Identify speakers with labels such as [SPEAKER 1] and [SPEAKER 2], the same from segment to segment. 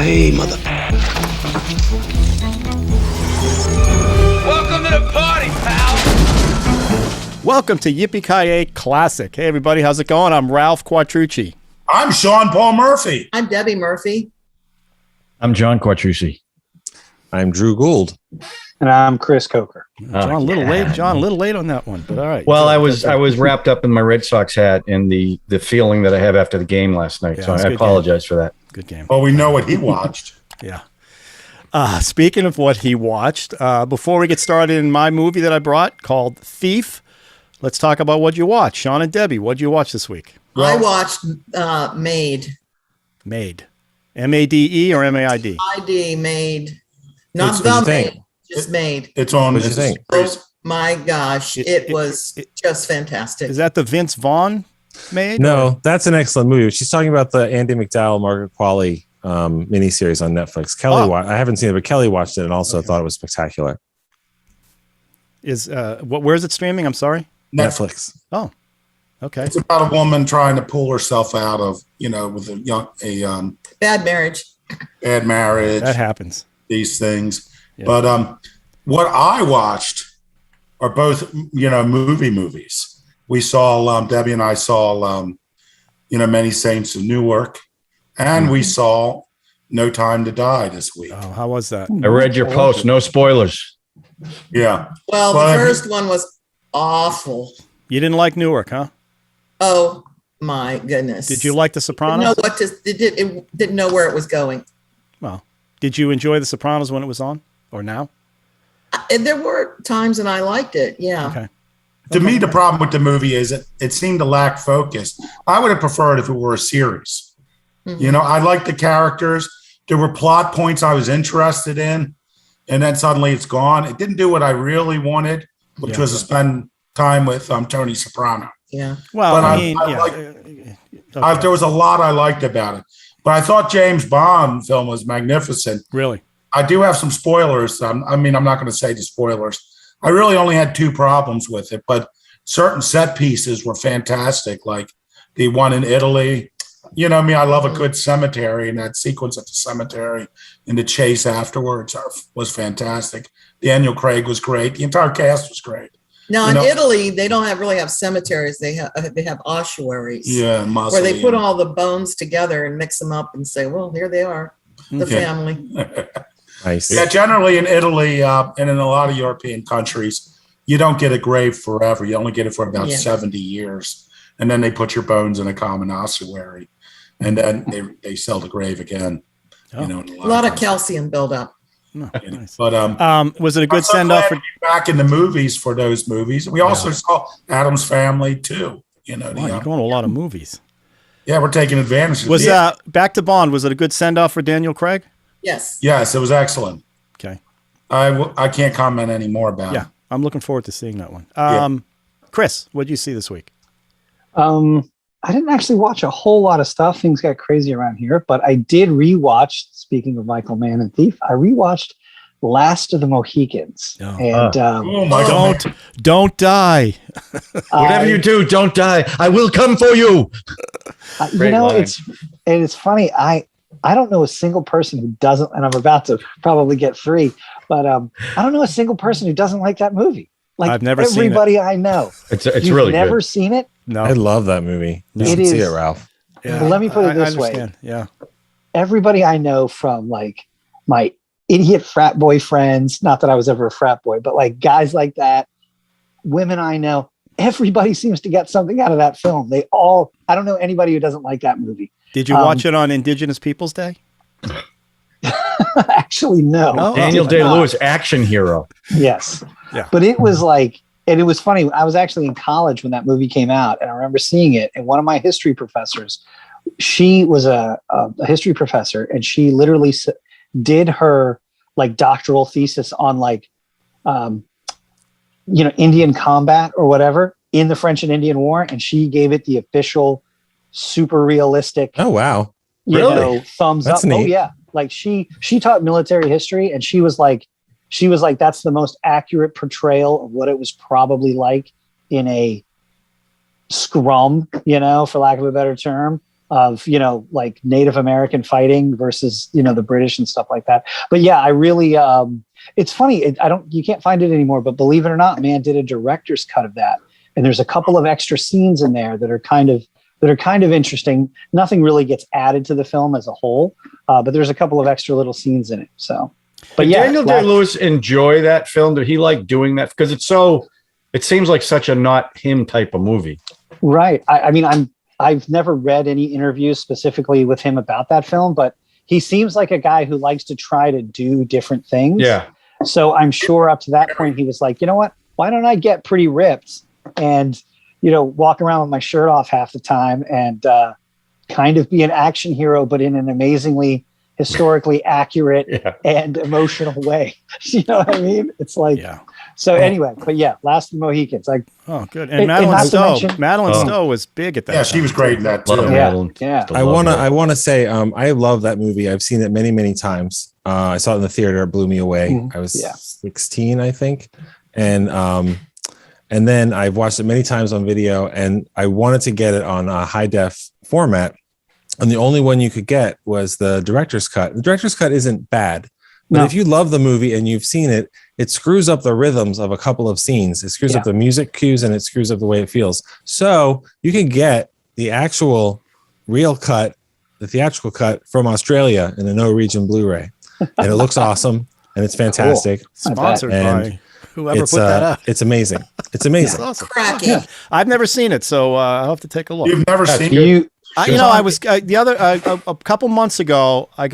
[SPEAKER 1] Yippee-Ki-Yay, mother...
[SPEAKER 2] Welcome to the party, pal!
[SPEAKER 3] Welcome to Yippee-Ki-Yay Classic. Hey, everybody, how's it going? I'm Ralph Quattrucci.
[SPEAKER 4] I'm Sean Paul Murphy.
[SPEAKER 5] I'm Debbie Murphy.
[SPEAKER 6] I'm John Quattrucci.
[SPEAKER 7] I'm Drew Gould.
[SPEAKER 8] And I'm Chris Coker.
[SPEAKER 3] John, a little late. John, a little late on that one, but all right.
[SPEAKER 6] Well, I was wrapped up in my Red Sox hat and the feeling that I have after the game last night, so I apologize for that.
[SPEAKER 3] Good game.
[SPEAKER 4] Well, we know what he watched.
[SPEAKER 3] Yeah. Speaking of what he watched, before we get started in my movie that I brought called Thief, let's talk about what you watched. Sean and Debbie, what did you watch this week?
[SPEAKER 5] Well, I watched Made.
[SPEAKER 3] Made. M-A-D-E or M-A-I-D?
[SPEAKER 5] I-D, Made. Not the Made, just Made.
[SPEAKER 4] It's on.
[SPEAKER 7] What did you think?
[SPEAKER 5] Oh my gosh, it was just fantastic.
[SPEAKER 3] Is that the Vince Vaughn Made?
[SPEAKER 7] No, that's an excellent movie. She's talking about the Andy McDowell, Margaret Qualley miniseries on Netflix. Kelly, I haven't seen it, but Kelly watched it and also thought it was spectacular.
[SPEAKER 3] Where is it streaming? I'm sorry.
[SPEAKER 7] Netflix.
[SPEAKER 3] Oh, okay.
[SPEAKER 4] It's about a woman trying to pull herself out of, with a
[SPEAKER 5] Bad marriage.
[SPEAKER 4] bad marriage.
[SPEAKER 3] That happens.
[SPEAKER 4] These things.
[SPEAKER 3] Yeah.
[SPEAKER 4] But what I watched are both, movies. We saw, Debbie and I saw, Many Saints of Newark, and we saw No Time to Die this week.
[SPEAKER 3] Oh, how was that?
[SPEAKER 6] I read your post. No spoilers.
[SPEAKER 4] Yeah.
[SPEAKER 5] Well, the first one was awful.
[SPEAKER 3] You didn't like Newark, huh?
[SPEAKER 5] Oh my goodness.
[SPEAKER 3] Did you like The Sopranos?
[SPEAKER 5] Didn't know where it was going.
[SPEAKER 3] Well, did you enjoy The Sopranos when it was on or now?
[SPEAKER 5] There were times and I liked it. Yeah.
[SPEAKER 3] Okay.
[SPEAKER 4] To me, the problem with the movie is it seemed to lack focus. I would have preferred if it were a series.
[SPEAKER 5] Mm-hmm.
[SPEAKER 4] I liked the characters. There were plot points I was interested in, and then suddenly it's gone. It didn't do what I really wanted, which was to spend time with Tony Soprano.
[SPEAKER 5] Yeah.
[SPEAKER 3] Well,
[SPEAKER 4] but there was a lot I liked about it. But I thought James Bond film was magnificent.
[SPEAKER 3] Really?
[SPEAKER 4] I do have some spoilers. I'm not going to say the spoilers. I really only had two problems with it, but certain set pieces were fantastic, like the one in Italy. I love a good cemetery, and that sequence at the cemetery and the chase afterwards was fantastic. Daniel Craig was great. The entire cast was great.
[SPEAKER 5] Now in Italy, they don't really have cemeteries. They have ossuaries.
[SPEAKER 4] Yeah,
[SPEAKER 5] where they put all the bones together and mix them up and say, "Well, here they are, the family."
[SPEAKER 7] Nice.
[SPEAKER 4] Yeah, generally in Italy and in a lot of European countries, you don't get a grave forever. You only get it for about 70 years, and then they put your bones in a common ossuary, and then they sell the grave again.
[SPEAKER 3] Oh.
[SPEAKER 5] A lot of calcium buildup.
[SPEAKER 3] No, nice.
[SPEAKER 4] But
[SPEAKER 3] was it a good send off for
[SPEAKER 4] back in the movies for those movies? We also saw Addams Family too.
[SPEAKER 3] You're going to a lot of movies.
[SPEAKER 4] Yeah, we're taking advantage of
[SPEAKER 3] Was back to Bond? Was it a good send off for Daniel Craig?
[SPEAKER 5] Yes.
[SPEAKER 4] Yes, it was excellent.
[SPEAKER 3] Okay.
[SPEAKER 4] I can't comment any more about it.
[SPEAKER 3] Yeah, I'm looking forward to seeing that one. Chris, what did you see this week?
[SPEAKER 8] I didn't actually watch a whole lot of stuff. Things got crazy around here, but I did rewatch, speaking of Michael Mann and Thief, I rewatched Last of the Mohicans.
[SPEAKER 3] Oh.
[SPEAKER 8] And
[SPEAKER 3] Don't die.
[SPEAKER 6] Whatever you do, don't die. I will come for you.
[SPEAKER 8] It's funny. I don't know a single person who doesn't, and I'm about to probably get free, but I don't know a single person who doesn't like that movie. Like
[SPEAKER 3] I've never seen it.
[SPEAKER 8] Everybody I know.
[SPEAKER 6] It's
[SPEAKER 8] You've
[SPEAKER 6] really
[SPEAKER 8] never
[SPEAKER 6] good.
[SPEAKER 8] seen it?
[SPEAKER 3] No.
[SPEAKER 7] I love that movie. You should see it, Ralph.
[SPEAKER 3] Yeah.
[SPEAKER 8] Well, let me put it this way.
[SPEAKER 3] Understand. Yeah.
[SPEAKER 8] Everybody I know from like my idiot frat boy friends, not that I was ever a frat boy, but like guys like that, women I know, everybody seems to get something out of that film. I don't know anybody who doesn't like that movie.
[SPEAKER 3] Did you watch it on Indigenous Peoples Day?
[SPEAKER 8] Actually, no.
[SPEAKER 6] Daniel Day-Lewis, action hero.
[SPEAKER 8] Yes.
[SPEAKER 3] Yeah.
[SPEAKER 8] But it was like, and it was funny. I was actually in college when that movie came out, and I remember seeing it. And one of my history professors, she was a history professor, and she literally did her like doctoral thesis on like, Indian combat or whatever in the French and Indian War, and she gave it the official, super realistic.
[SPEAKER 7] Oh wow!
[SPEAKER 8] Thumbs
[SPEAKER 7] That's
[SPEAKER 8] up.
[SPEAKER 7] neat.
[SPEAKER 8] Oh yeah, like she taught military history, and she was like, that's the most accurate portrayal of what it was probably like in a scrum, for lack of a better term. of, like Native American fighting versus, the British and stuff like that. But yeah, I really, it's funny. You can't find it anymore, but believe it or not, man did a director's cut of that. And there's a couple of extra scenes in there that are kind of interesting. Nothing really gets added to the film as a whole, but there's a couple of extra little scenes in it. So, but yeah,
[SPEAKER 6] Daniel Day-Lewis enjoy that film? Did he like doing that? Because it seems like such a not him type of movie. Right.
[SPEAKER 8] I mean, I've never read any interviews specifically with him about that film, but he seems like a guy who likes to try to do different things.
[SPEAKER 6] Yeah.
[SPEAKER 8] So I'm sure up to that point, he was like, you know what, why don't I get pretty ripped and, walk around with my shirt off half the time and kind of be an action hero, but in an amazingly historically accurate and emotional way. You know what I mean? It's like, so anyway, but yeah, Last of the Mohicans. Like,
[SPEAKER 3] oh, good. And Madeline Stowe. Madeline Stowe was big at that.
[SPEAKER 4] Yeah, she was great in that too.
[SPEAKER 8] Yeah.
[SPEAKER 7] I want to say, I love that movie. I've seen it many, many times. I saw it in the theater. It blew me away.
[SPEAKER 8] Mm-hmm.
[SPEAKER 7] I was 16, I think. And then I've watched it many times on video, and I wanted to get it on a high def format. And the only one you could get was the director's cut. The director's cut isn't bad, but if you love the movie and you've seen it, it screws up the rhythms of a couple of scenes. It screws up the music cues, and it screws up the way it feels. So you can get the actual real cut, the theatrical cut from Australia in a no region Blu-ray. And it looks awesome, and it's fantastic.
[SPEAKER 3] Cool. Sponsored by whoever put that up.
[SPEAKER 7] It's amazing. It's amazing.
[SPEAKER 3] It's awesome. I've never seen it, so I'll have to take a look.
[SPEAKER 4] You've never seen it?
[SPEAKER 3] I was a couple months ago. I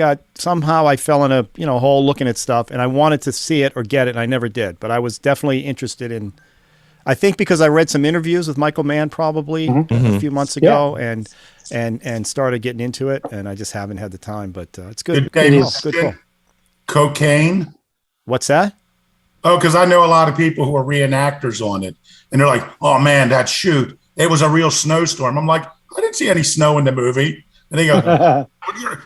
[SPEAKER 3] fell in a hole looking at stuff, and I wanted to see it or get it, and I never did. But I was definitely interested in. I think because I read some interviews with Michael Mann probably a few months ago, and started getting into it, and I just haven't had the time. But it's good. Good call.
[SPEAKER 4] Cocaine.
[SPEAKER 3] What's that?
[SPEAKER 4] Oh, because I know a lot of people who are reenactors on it, and they're like, "Oh man, that shoot! It was a real snowstorm." I'm like, I didn't see any snow in the movie. And he goes,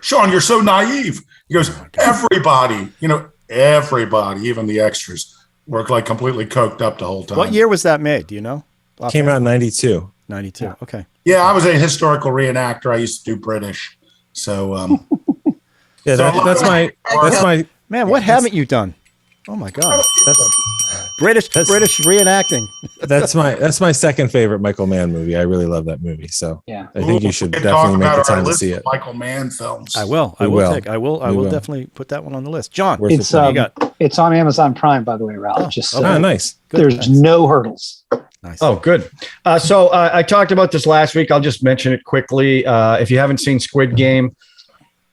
[SPEAKER 4] Sean, you're so naive. He goes, everybody, even the extras, worked like completely coked up the whole time.
[SPEAKER 3] What year was that made? Do you know?
[SPEAKER 7] Came out in 92.
[SPEAKER 3] 92. Okay.
[SPEAKER 4] Yeah, I was a historical reenactor. I used to do British. So,
[SPEAKER 7] that's my
[SPEAKER 3] man. What haven't you done? Oh my God. That's British reenacting.
[SPEAKER 7] That's my second favorite Michael Mann movie. I really love that movie. So
[SPEAKER 8] I
[SPEAKER 7] think you should definitely make the time to see it.
[SPEAKER 4] Michael Mann films.
[SPEAKER 3] I will definitely put that one on the list. John,
[SPEAKER 8] it's on Amazon Prime, by the way, Ralph.
[SPEAKER 7] Nice.
[SPEAKER 8] There's no hurdles.
[SPEAKER 3] Nice.
[SPEAKER 6] Oh, good. So I talked about this last week. I'll just mention it quickly. If you haven't seen Squid Game,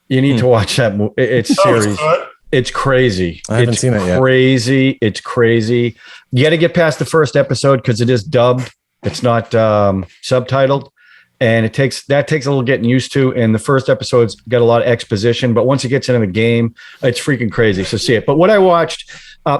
[SPEAKER 6] you need to watch that movie. It's series. It's crazy.
[SPEAKER 7] I haven't seen it yet.
[SPEAKER 6] It's crazy. You got to get past the first episode because it is dubbed. It's not subtitled, and that takes a little getting used to. And the first episode's got a lot of exposition, but once it gets into the game, it's freaking crazy. So see it. But what I watched.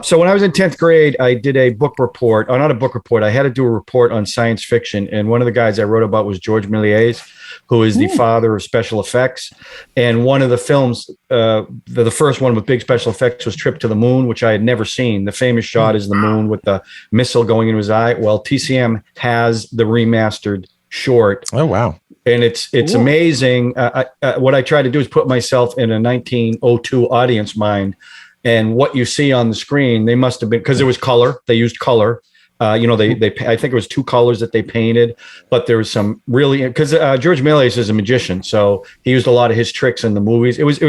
[SPEAKER 6] So when I was in 10th grade, I did a book report. Not a book report. I had to do a report on science fiction, and one of the guys I wrote about was George Méliès, who is the father of special effects. And one of the films, the first one with big special effects was Trip to the Moon, which I had never seen. The famous shot is the moon with the missile going into his eye. Well, TCM has the remastered short.
[SPEAKER 7] Oh, wow.
[SPEAKER 6] And it's amazing. What I try to do is put myself in a 1902 audience mind. And what you see on the screen, they must have been, because it was color. They used color. I think it was 2 colors that they painted, but there was some really, because George Méliès is a magician, so he used a lot of his tricks in the movies. It was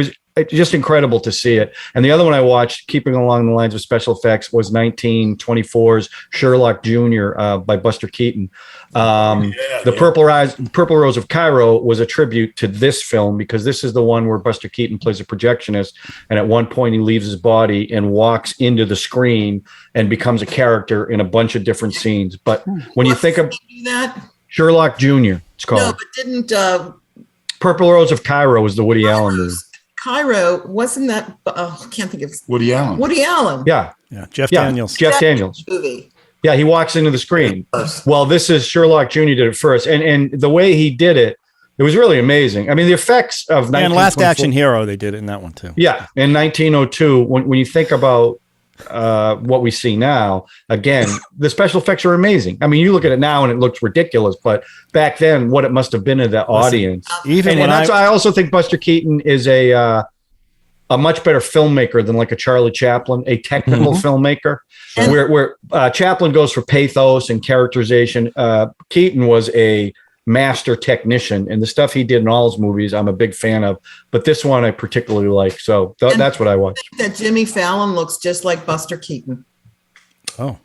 [SPEAKER 6] just incredible to see it. And the other one I watched, keeping along the lines of special effects, was 1924's Sherlock Jr. By Buster Keaton. The Purple Rose of Cairo was a tribute to this film because this is the one where Buster Keaton plays a projectionist, and at one point he leaves his body and walks into the screen and becomes a character in a bunch of different scenes. But when you think of
[SPEAKER 5] that,
[SPEAKER 6] Sherlock Jr., it's called.
[SPEAKER 5] No, but didn't
[SPEAKER 6] Purple Rose of Cairo was the Woody Allen movie.
[SPEAKER 5] Cairo, wasn't that? I can't think of
[SPEAKER 4] Woody Allen.
[SPEAKER 5] Woody Allen.
[SPEAKER 6] Yeah.
[SPEAKER 3] Jeff Daniels.
[SPEAKER 6] Jeff Daniels.
[SPEAKER 5] Movie.
[SPEAKER 6] Yeah, he walks into the screen. Well, this is Sherlock Jr. did it first, and the way he did it, it was really amazing. I mean, the effects of
[SPEAKER 3] and Last Action Hero, they did it in that one too.
[SPEAKER 6] Yeah, in 1902, when you think about what we see now. Again, the special effects are amazing. I mean, you look at it now and it looks ridiculous, but back then, what it must have been to the audience.
[SPEAKER 3] Even when
[SPEAKER 6] I also think Buster Keaton is a much better filmmaker than like a Charlie Chaplin, a technical filmmaker, where Chaplin goes for pathos and characterization. Keaton was a master technician, and the stuff he did in all his movies, I'm a big fan of. But this one I particularly like, so that's what I watched.
[SPEAKER 5] I think that Jimmy Fallon looks just like Buster Keaton.
[SPEAKER 3] Oh,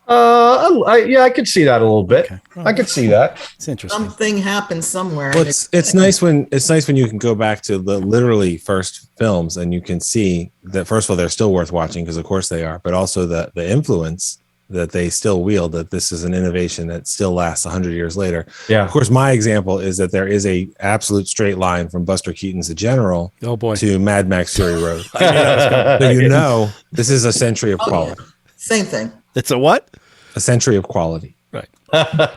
[SPEAKER 6] yeah, I could see that a little bit.
[SPEAKER 3] Okay.
[SPEAKER 6] I could see that.
[SPEAKER 3] it's interesting.
[SPEAKER 5] Something happened somewhere.
[SPEAKER 7] Well, it's nice when you can go back to the literally first films and you can see that, first of all, they're still worth watching because of course they are, but also the influence that they still wield, that this is an innovation that still lasts 100 years later.
[SPEAKER 6] Yeah.
[SPEAKER 7] Of course, my example is that there is a absolute straight line from Buster Keaton's The General
[SPEAKER 3] Oh boy.
[SPEAKER 7] to Mad Max Fury Road. So this is a century of quality.
[SPEAKER 5] Same thing.
[SPEAKER 3] It's a what?
[SPEAKER 7] A century of quality.
[SPEAKER 3] Right.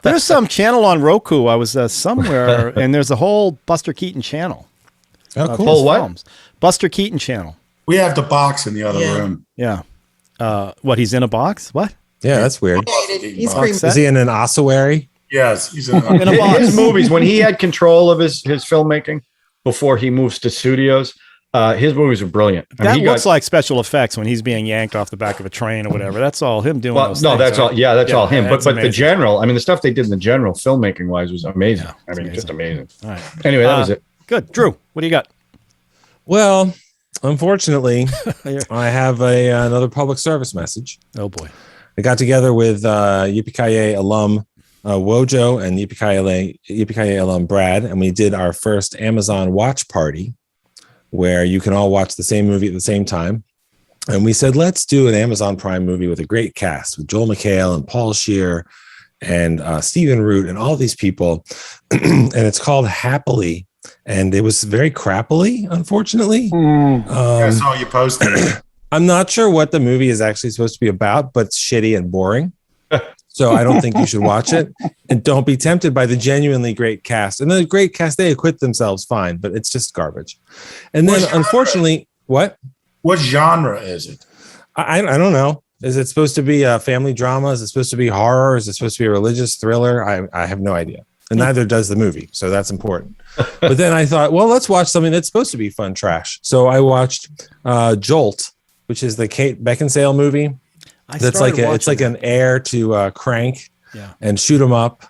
[SPEAKER 3] There's some channel on Roku. I was somewhere, and there's a whole Buster Keaton channel.
[SPEAKER 7] Oh,
[SPEAKER 3] of
[SPEAKER 7] cool.
[SPEAKER 3] his
[SPEAKER 6] Whole what?
[SPEAKER 3] films. Buster Keaton channel.
[SPEAKER 4] We have the box in the other
[SPEAKER 5] Yeah.
[SPEAKER 4] room.
[SPEAKER 3] Yeah. What? He's in a box? What?
[SPEAKER 7] Yeah, that's weird.
[SPEAKER 5] He's
[SPEAKER 3] Box
[SPEAKER 5] pretty
[SPEAKER 3] set?
[SPEAKER 7] Is he in an ossuary?
[SPEAKER 4] Yes, he's in
[SPEAKER 3] In a box.
[SPEAKER 6] His movies, when he had control of his filmmaking before he moves to studios, his movies are brilliant. I
[SPEAKER 3] That
[SPEAKER 6] mean,
[SPEAKER 3] looks like special effects when he's being yanked off the back of a train or whatever. That's all him doing.
[SPEAKER 6] well,
[SPEAKER 3] those
[SPEAKER 6] no,
[SPEAKER 3] things,
[SPEAKER 6] that's
[SPEAKER 3] right?
[SPEAKER 6] all. Yeah, that's all him.
[SPEAKER 3] that's
[SPEAKER 6] But the
[SPEAKER 3] amazing.
[SPEAKER 6] general, I mean, the stuff they did in the general filmmaking wise was amazing.
[SPEAKER 3] Yeah,
[SPEAKER 6] I mean,
[SPEAKER 3] it's
[SPEAKER 6] just amazing.
[SPEAKER 3] All right.
[SPEAKER 6] Anyway, that was it.
[SPEAKER 3] Good. Drew, what do you got?
[SPEAKER 7] Well, unfortunately, I have another public service message.
[SPEAKER 3] Oh boy.
[SPEAKER 7] I got together with Yippee-Ki-Yay alum Wojo and Yippee-Ki-Yay alum Brad, and we did our first Amazon watch party where you can all watch the same movie at the same time. And we said, let's do an Amazon Prime movie with a great cast with Joel McHale and Paul Scheer and Stephen Root and all these people. And it's called Happily. And it was very crappily, unfortunately.
[SPEAKER 4] I saw you posted it.
[SPEAKER 7] I'm not sure what the movie is actually supposed to be about, but it's shitty and boring. So I don't think you should watch it. And don't be tempted by the genuinely great cast. And the great cast, they acquit themselves fine, but it's just garbage. And then, unfortunately, what?
[SPEAKER 4] What genre is it?
[SPEAKER 7] I don't know. Is it supposed to be a family drama? Is it supposed to be horror? Is it supposed to be a religious thriller? I have no idea. And neither does the movie. So that's important. But then I thought, well, let's watch something that's supposed to be fun trash. So I watched Jolt, which is the Kate Beckinsale movie. That's like it's like an heir to Crank and Shoot 'em Up,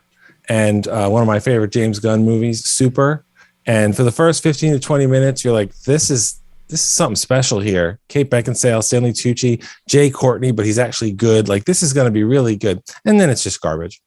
[SPEAKER 7] and one of my favorite James Gunn movies, Super. And for the first 15 to 20 minutes, you're like, this is something special here. Kate Beckinsale, Stanley Tucci, Jay Courtney, but he's actually good. Like, this is going to be really good. And then it's just garbage.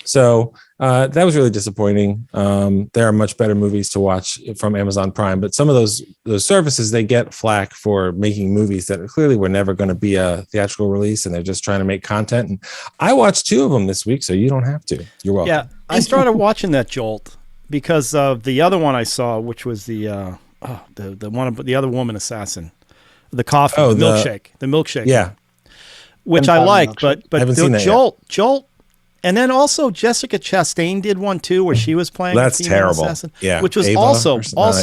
[SPEAKER 7] So that was really disappointing. There are much better movies to watch from Amazon Prime, but some of those services, they get flack for making movies that clearly were never going to be a theatrical release, and they're just trying to make content. And I watched 2 of them this week, so you don't have to. You're welcome.
[SPEAKER 3] Yeah, I started watching that Jolt because of the other one I saw, which was the one about the other woman assassin, the coffee, the milkshake.
[SPEAKER 7] Yeah,
[SPEAKER 3] which I liked, but
[SPEAKER 7] I haven't seen that
[SPEAKER 3] Jolt. And then also Jessica Chastain did one too, where she was playing.
[SPEAKER 7] That's
[SPEAKER 3] a female
[SPEAKER 7] terrible.
[SPEAKER 3] Assassin,
[SPEAKER 7] Yeah,
[SPEAKER 3] which was
[SPEAKER 7] Ava
[SPEAKER 3] also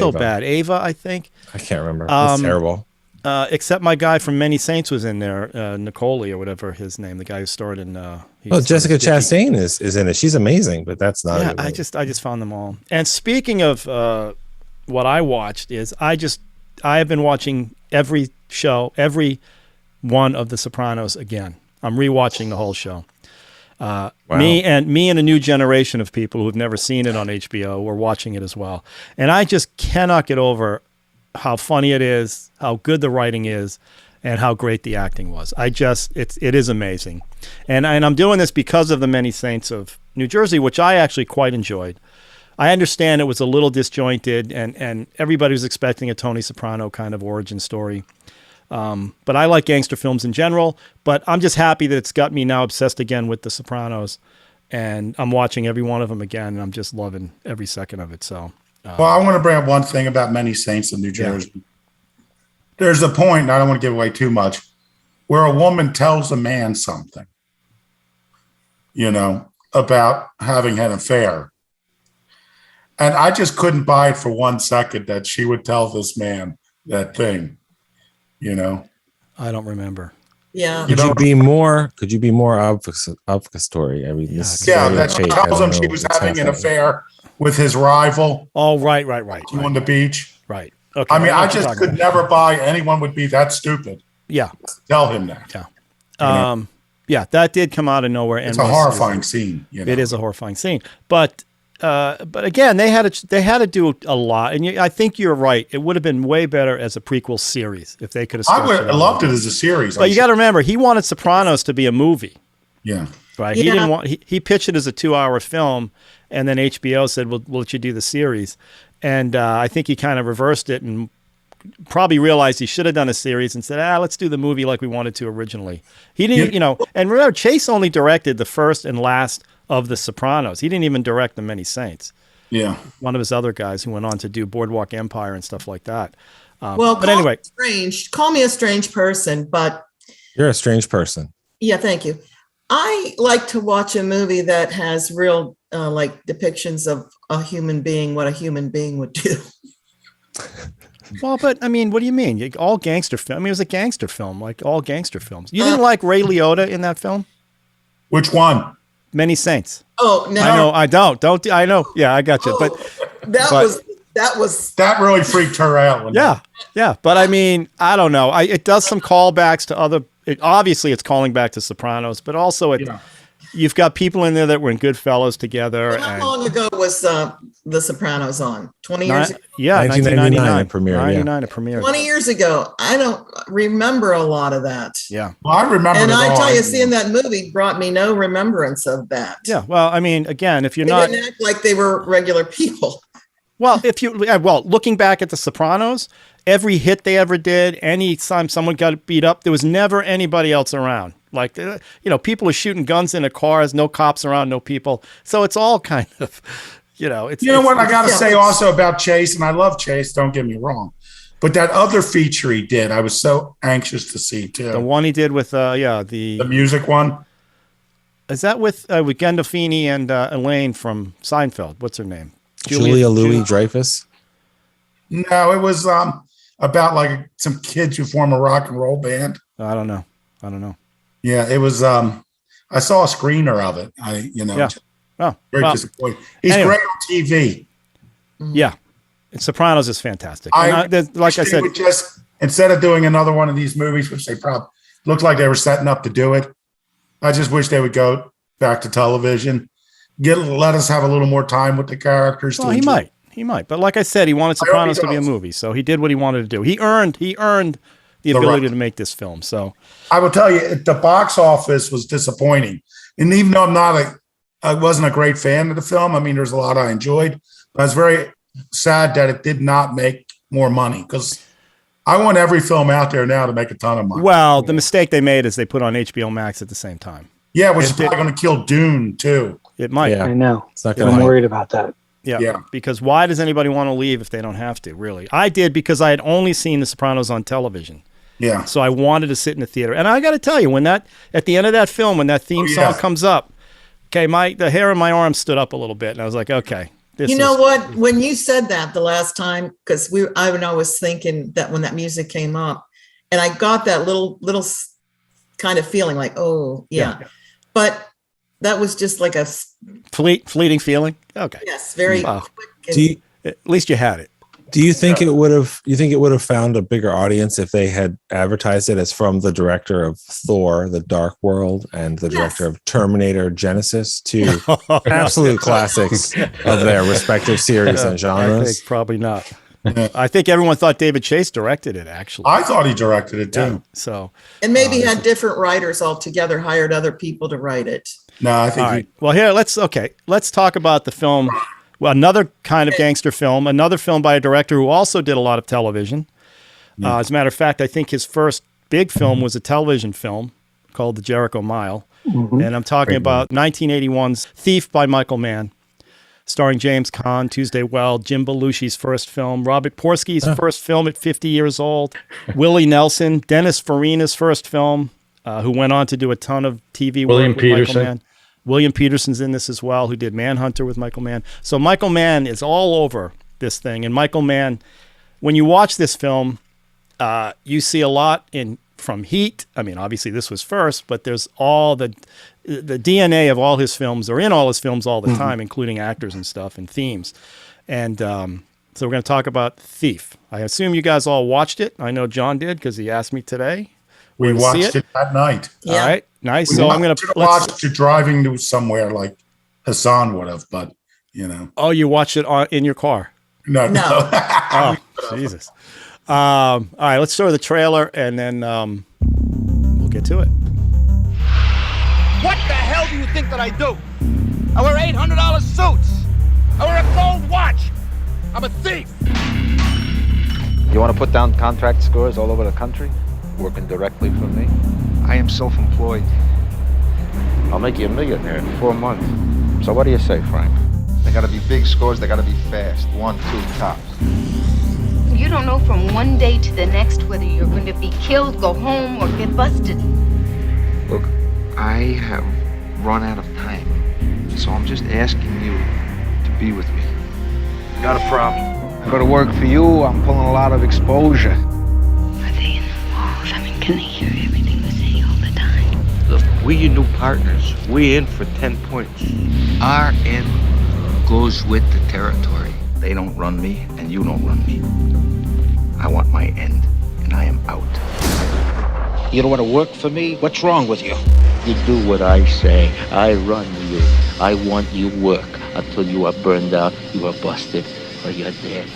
[SPEAKER 7] Ava.
[SPEAKER 3] bad. Ava, I think.
[SPEAKER 7] I can't remember. It's terrible.
[SPEAKER 3] Except my guy from Many Saints was in there, Nicoli or whatever his name, the guy who starred in.
[SPEAKER 7] Jessica Chastain is in it. She's amazing, but that's not.
[SPEAKER 3] Yeah, I just found them all. And speaking of what I watched is I have been watching every one of The Sopranos again. I'm rewatching the whole show.
[SPEAKER 7] Wow.
[SPEAKER 3] Me and a new generation of people who've never seen it on HBO were watching it as well. And I just cannot get over how funny it is, how good the writing is, and how great the acting was. It is amazing. And I'm doing this because of the Many Saints of New Jersey, which I actually quite enjoyed. I understand it was a little disjointed, and everybody was expecting a Tony Soprano kind of origin story. But I like gangster films in general, but I'm just happy that it's got me now obsessed again with The Sopranos, and I'm watching every one of them again, and I'm just loving every second of it. So,
[SPEAKER 4] well, I want to bring up one thing about Many Saints of New Jersey. Yeah. There's a point, and I don't want to give away too much, where a woman tells a man something, about having an affair. And I just couldn't buy it for 1 second that she would tell this man that thing.
[SPEAKER 3] I don't remember.
[SPEAKER 5] Yeah.
[SPEAKER 4] You know,
[SPEAKER 7] Could you be more obfuscatory? I mean, this is
[SPEAKER 4] yeah,
[SPEAKER 7] very
[SPEAKER 4] that she
[SPEAKER 7] opaque. I
[SPEAKER 4] tells
[SPEAKER 7] don't
[SPEAKER 4] him she
[SPEAKER 7] know
[SPEAKER 4] was
[SPEAKER 7] what's
[SPEAKER 4] having an
[SPEAKER 7] happening.
[SPEAKER 4] affair with his rival
[SPEAKER 3] Oh, right.
[SPEAKER 4] on the beach.
[SPEAKER 3] Right. Okay.
[SPEAKER 4] I mean,
[SPEAKER 3] know
[SPEAKER 4] I
[SPEAKER 3] what you're
[SPEAKER 4] just
[SPEAKER 3] talking
[SPEAKER 4] could
[SPEAKER 3] about.
[SPEAKER 4] never buy anyone would be that stupid.
[SPEAKER 3] Yeah.
[SPEAKER 4] Tell him that.
[SPEAKER 3] Yeah. Yeah, that did come out of nowhere, and
[SPEAKER 4] It's a horrifying scene. You know?
[SPEAKER 3] It is a horrifying scene, but again, they had to do a lot, and I think you're right. It would have been way better as a prequel series if they could have.
[SPEAKER 4] I would have loved it as a series.
[SPEAKER 3] But you got to remember, he wanted Sopranos to be a movie.
[SPEAKER 4] Yeah.
[SPEAKER 3] Right.
[SPEAKER 5] Yeah.
[SPEAKER 3] He didn't want. He pitched it as a 2-hour film, and then HBO said, "We'll let you do the series." And I think he kind of reversed it and probably realized he should have done a series and said, let's do the movie like we wanted to originally. He didn't, and remember, Chase only directed the first and last of The Sopranos. He didn't even direct The Many Saints.
[SPEAKER 4] Yeah.
[SPEAKER 3] One of his other guys who went on to do Boardwalk Empire and stuff like that.
[SPEAKER 5] Well,
[SPEAKER 3] but anyway.
[SPEAKER 5] Call me a strange person, but.
[SPEAKER 7] You're a strange person.
[SPEAKER 5] Yeah, thank you. I like to watch a movie that has real, like depictions of a human being, what a human being would do.
[SPEAKER 3] Well, but I mean, what do you mean? All gangster film. I mean, it was a gangster film, like all gangster films. You didn't like Ray Liotta in that film?
[SPEAKER 4] Which one?
[SPEAKER 3] Many Saints.
[SPEAKER 5] Oh no,
[SPEAKER 3] I know. I don't. I know. Yeah, I got you. But
[SPEAKER 5] that
[SPEAKER 4] really freaked her out.
[SPEAKER 3] Yeah. But I mean, I don't know. It does some callbacks to other. Obviously, it's calling back to Sopranos, but also you've got people in there that were in Goodfellas together.
[SPEAKER 5] Well, how long ago was The Sopranos on? 20 years ago?
[SPEAKER 3] Yeah,
[SPEAKER 7] 1999 it premiered.
[SPEAKER 3] 99 it premiered.
[SPEAKER 5] 20 years ago. I don't remember a lot of that.
[SPEAKER 3] Yeah.
[SPEAKER 4] Well, I remember.
[SPEAKER 5] And I tell you, seeing that movie brought me no remembrance of that.
[SPEAKER 3] Yeah. Well, I mean, again, if you're
[SPEAKER 5] they
[SPEAKER 3] not
[SPEAKER 5] didn't act like they were regular people.
[SPEAKER 3] Well, looking back at The Sopranos, every hit they ever did, any time someone got beat up, there was never anybody else around. Like, people are shooting guns into cars, no cops around, no people. So it's all kind of, it's.
[SPEAKER 4] You know what I got to say also about Chase, and I love Chase, don't get me wrong. But that other feature he did, I was so anxious to see too.
[SPEAKER 3] The one he did with,
[SPEAKER 4] the music one.
[SPEAKER 3] Is that with Gandolfini and Elaine from Seinfeld? What's her name?
[SPEAKER 7] Julia Louis-Dreyfus?
[SPEAKER 4] No, it was about like some kids who form a rock and roll band.
[SPEAKER 3] I don't know.
[SPEAKER 4] Yeah, it was. I saw a screener of it. Very disappointed. He's great on TV.
[SPEAKER 3] Yeah, Sopranos is fantastic.
[SPEAKER 4] Like I said, instead of doing another one of these movies, which they probably looked like they were setting up to do it, I just wish they would go back to television. Let us have a little more time with the characters.
[SPEAKER 3] Well, he might. But like I said, he wanted Sopranos to be a movie, so he did what he wanted to do. He earned the ability to make this film. So
[SPEAKER 4] I will tell you, the box office was disappointing. And even though I wasn't a great fan of the film, I mean, there's a lot I enjoyed, but I was very sad that it did not make more money, because I want every film out there now to make a ton of money.
[SPEAKER 3] Well, the mistake they made is they put on HBO Max at the same time.
[SPEAKER 4] Yeah, which is probably going to kill Dune too.
[SPEAKER 3] It might.
[SPEAKER 8] I know.
[SPEAKER 7] It's not
[SPEAKER 8] I'm worried about that.
[SPEAKER 3] Yeah. Because why does anybody want to leave if they don't have to, really? I did, because I had only seen The Sopranos on television.
[SPEAKER 4] Yeah.
[SPEAKER 3] So I wanted to sit in the theater. And I got to tell you, at the end of that film, when that theme song comes up, okay, the hair on my arm stood up a little bit. And I was like, okay.
[SPEAKER 5] What? When you said that the last time, because I was thinking that when that music came up, and I got that little kind of feeling like, oh, yeah. But that was just like a
[SPEAKER 3] fleeting feeling. Okay.
[SPEAKER 5] Yes, very
[SPEAKER 3] quick. At least you had it.
[SPEAKER 7] Do you think it would have found a bigger audience if they had advertised it as from the director of Thor: The Dark World and the director of Terminator Genesis, two absolute classics of their respective series and genres?
[SPEAKER 3] I think probably not. I think everyone thought David Chase directed it, actually.
[SPEAKER 4] I thought he directed it too.
[SPEAKER 3] Yeah, so,
[SPEAKER 5] and maybe had different writers altogether, hired other people to write it.
[SPEAKER 4] No, I think.
[SPEAKER 3] All right. Well, here let's talk about the film. Well, another kind of gangster film, another film by a director who also did a lot of television. As a matter of fact, I think his first big film was a television film called The Jericho Mile. Mm-hmm. And I'm talking about 1981's Thief by Michael Mann, starring James Caan, Tuesday Weld, Jim Belushi's first film, Robert Prosky's first film at 50 years old, Willie Nelson, Dennis Farina's first film, who went on to do a ton of TV work with Michael Mann. William Peterson's in this as well, who did Manhunter with Michael Mann. So Michael Mann is all over this thing. And Michael Mann, when you watch this film, you see a lot in from Heat. I mean, obviously this was first, but there's all the DNA of all his films are in all his films all the time, including actors and stuff and themes. And so we're going to talk about Thief. I assume you guys all watched it. I know John did because he asked me today.
[SPEAKER 4] We watched it that night.
[SPEAKER 5] Yeah.
[SPEAKER 3] All right, nice.
[SPEAKER 4] We
[SPEAKER 3] So I'm going to
[SPEAKER 4] watch it driving to somewhere like Hassan would have, but you know.
[SPEAKER 3] Oh, you watched it in your car?
[SPEAKER 4] No.
[SPEAKER 3] Oh, Jesus. All right, let's start with the trailer and then we'll get to it.
[SPEAKER 2] What the hell do you think that I do? I wear $800 suits. I wear a gold watch. I'm a thief.
[SPEAKER 1] You want to put down contract scores all over the country, working directly for me?
[SPEAKER 9] I am self-employed.
[SPEAKER 1] I'll make you a millionaire in 4 months. So what do you say, Frank?
[SPEAKER 9] They gotta be big scores, they gotta be fast. 1, 2 tops.
[SPEAKER 10] You don't know from one day to the next whether you're going to be killed, go home, or get busted.
[SPEAKER 9] Look, I have run out of time. So I'm just asking you to be with me.
[SPEAKER 1] Got a problem. I go to work for you, I'm pulling a lot of exposure.
[SPEAKER 10] Are they in the walls? I mean, can they hear everything we say all the time?
[SPEAKER 1] Look, we your new partners. We in for 10 points.
[SPEAKER 9] Our end goes with the territory.
[SPEAKER 1] They don't run me, and you don't run me. I want my end, and I am out.
[SPEAKER 11] You don't want to work for me? What's wrong with you?
[SPEAKER 12] You do what I say. I run you. I want you work until you are burned out, you are busted, or you're dead.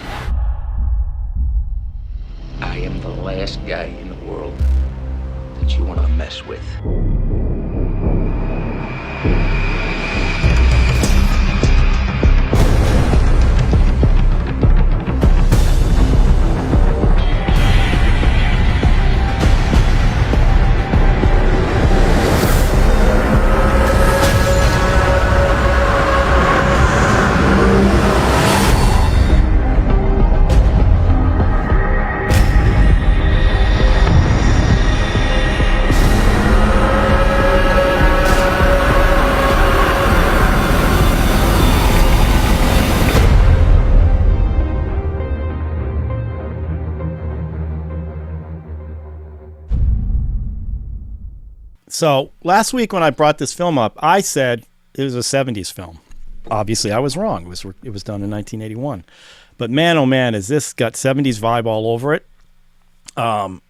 [SPEAKER 12] I am the last guy in the world that you want to mess with.
[SPEAKER 3] So last week when I brought this film up, I said it was a 70s film. Obviously, I was wrong. It was done in 1981. But man, oh man, has this got 70s vibe all over it. Not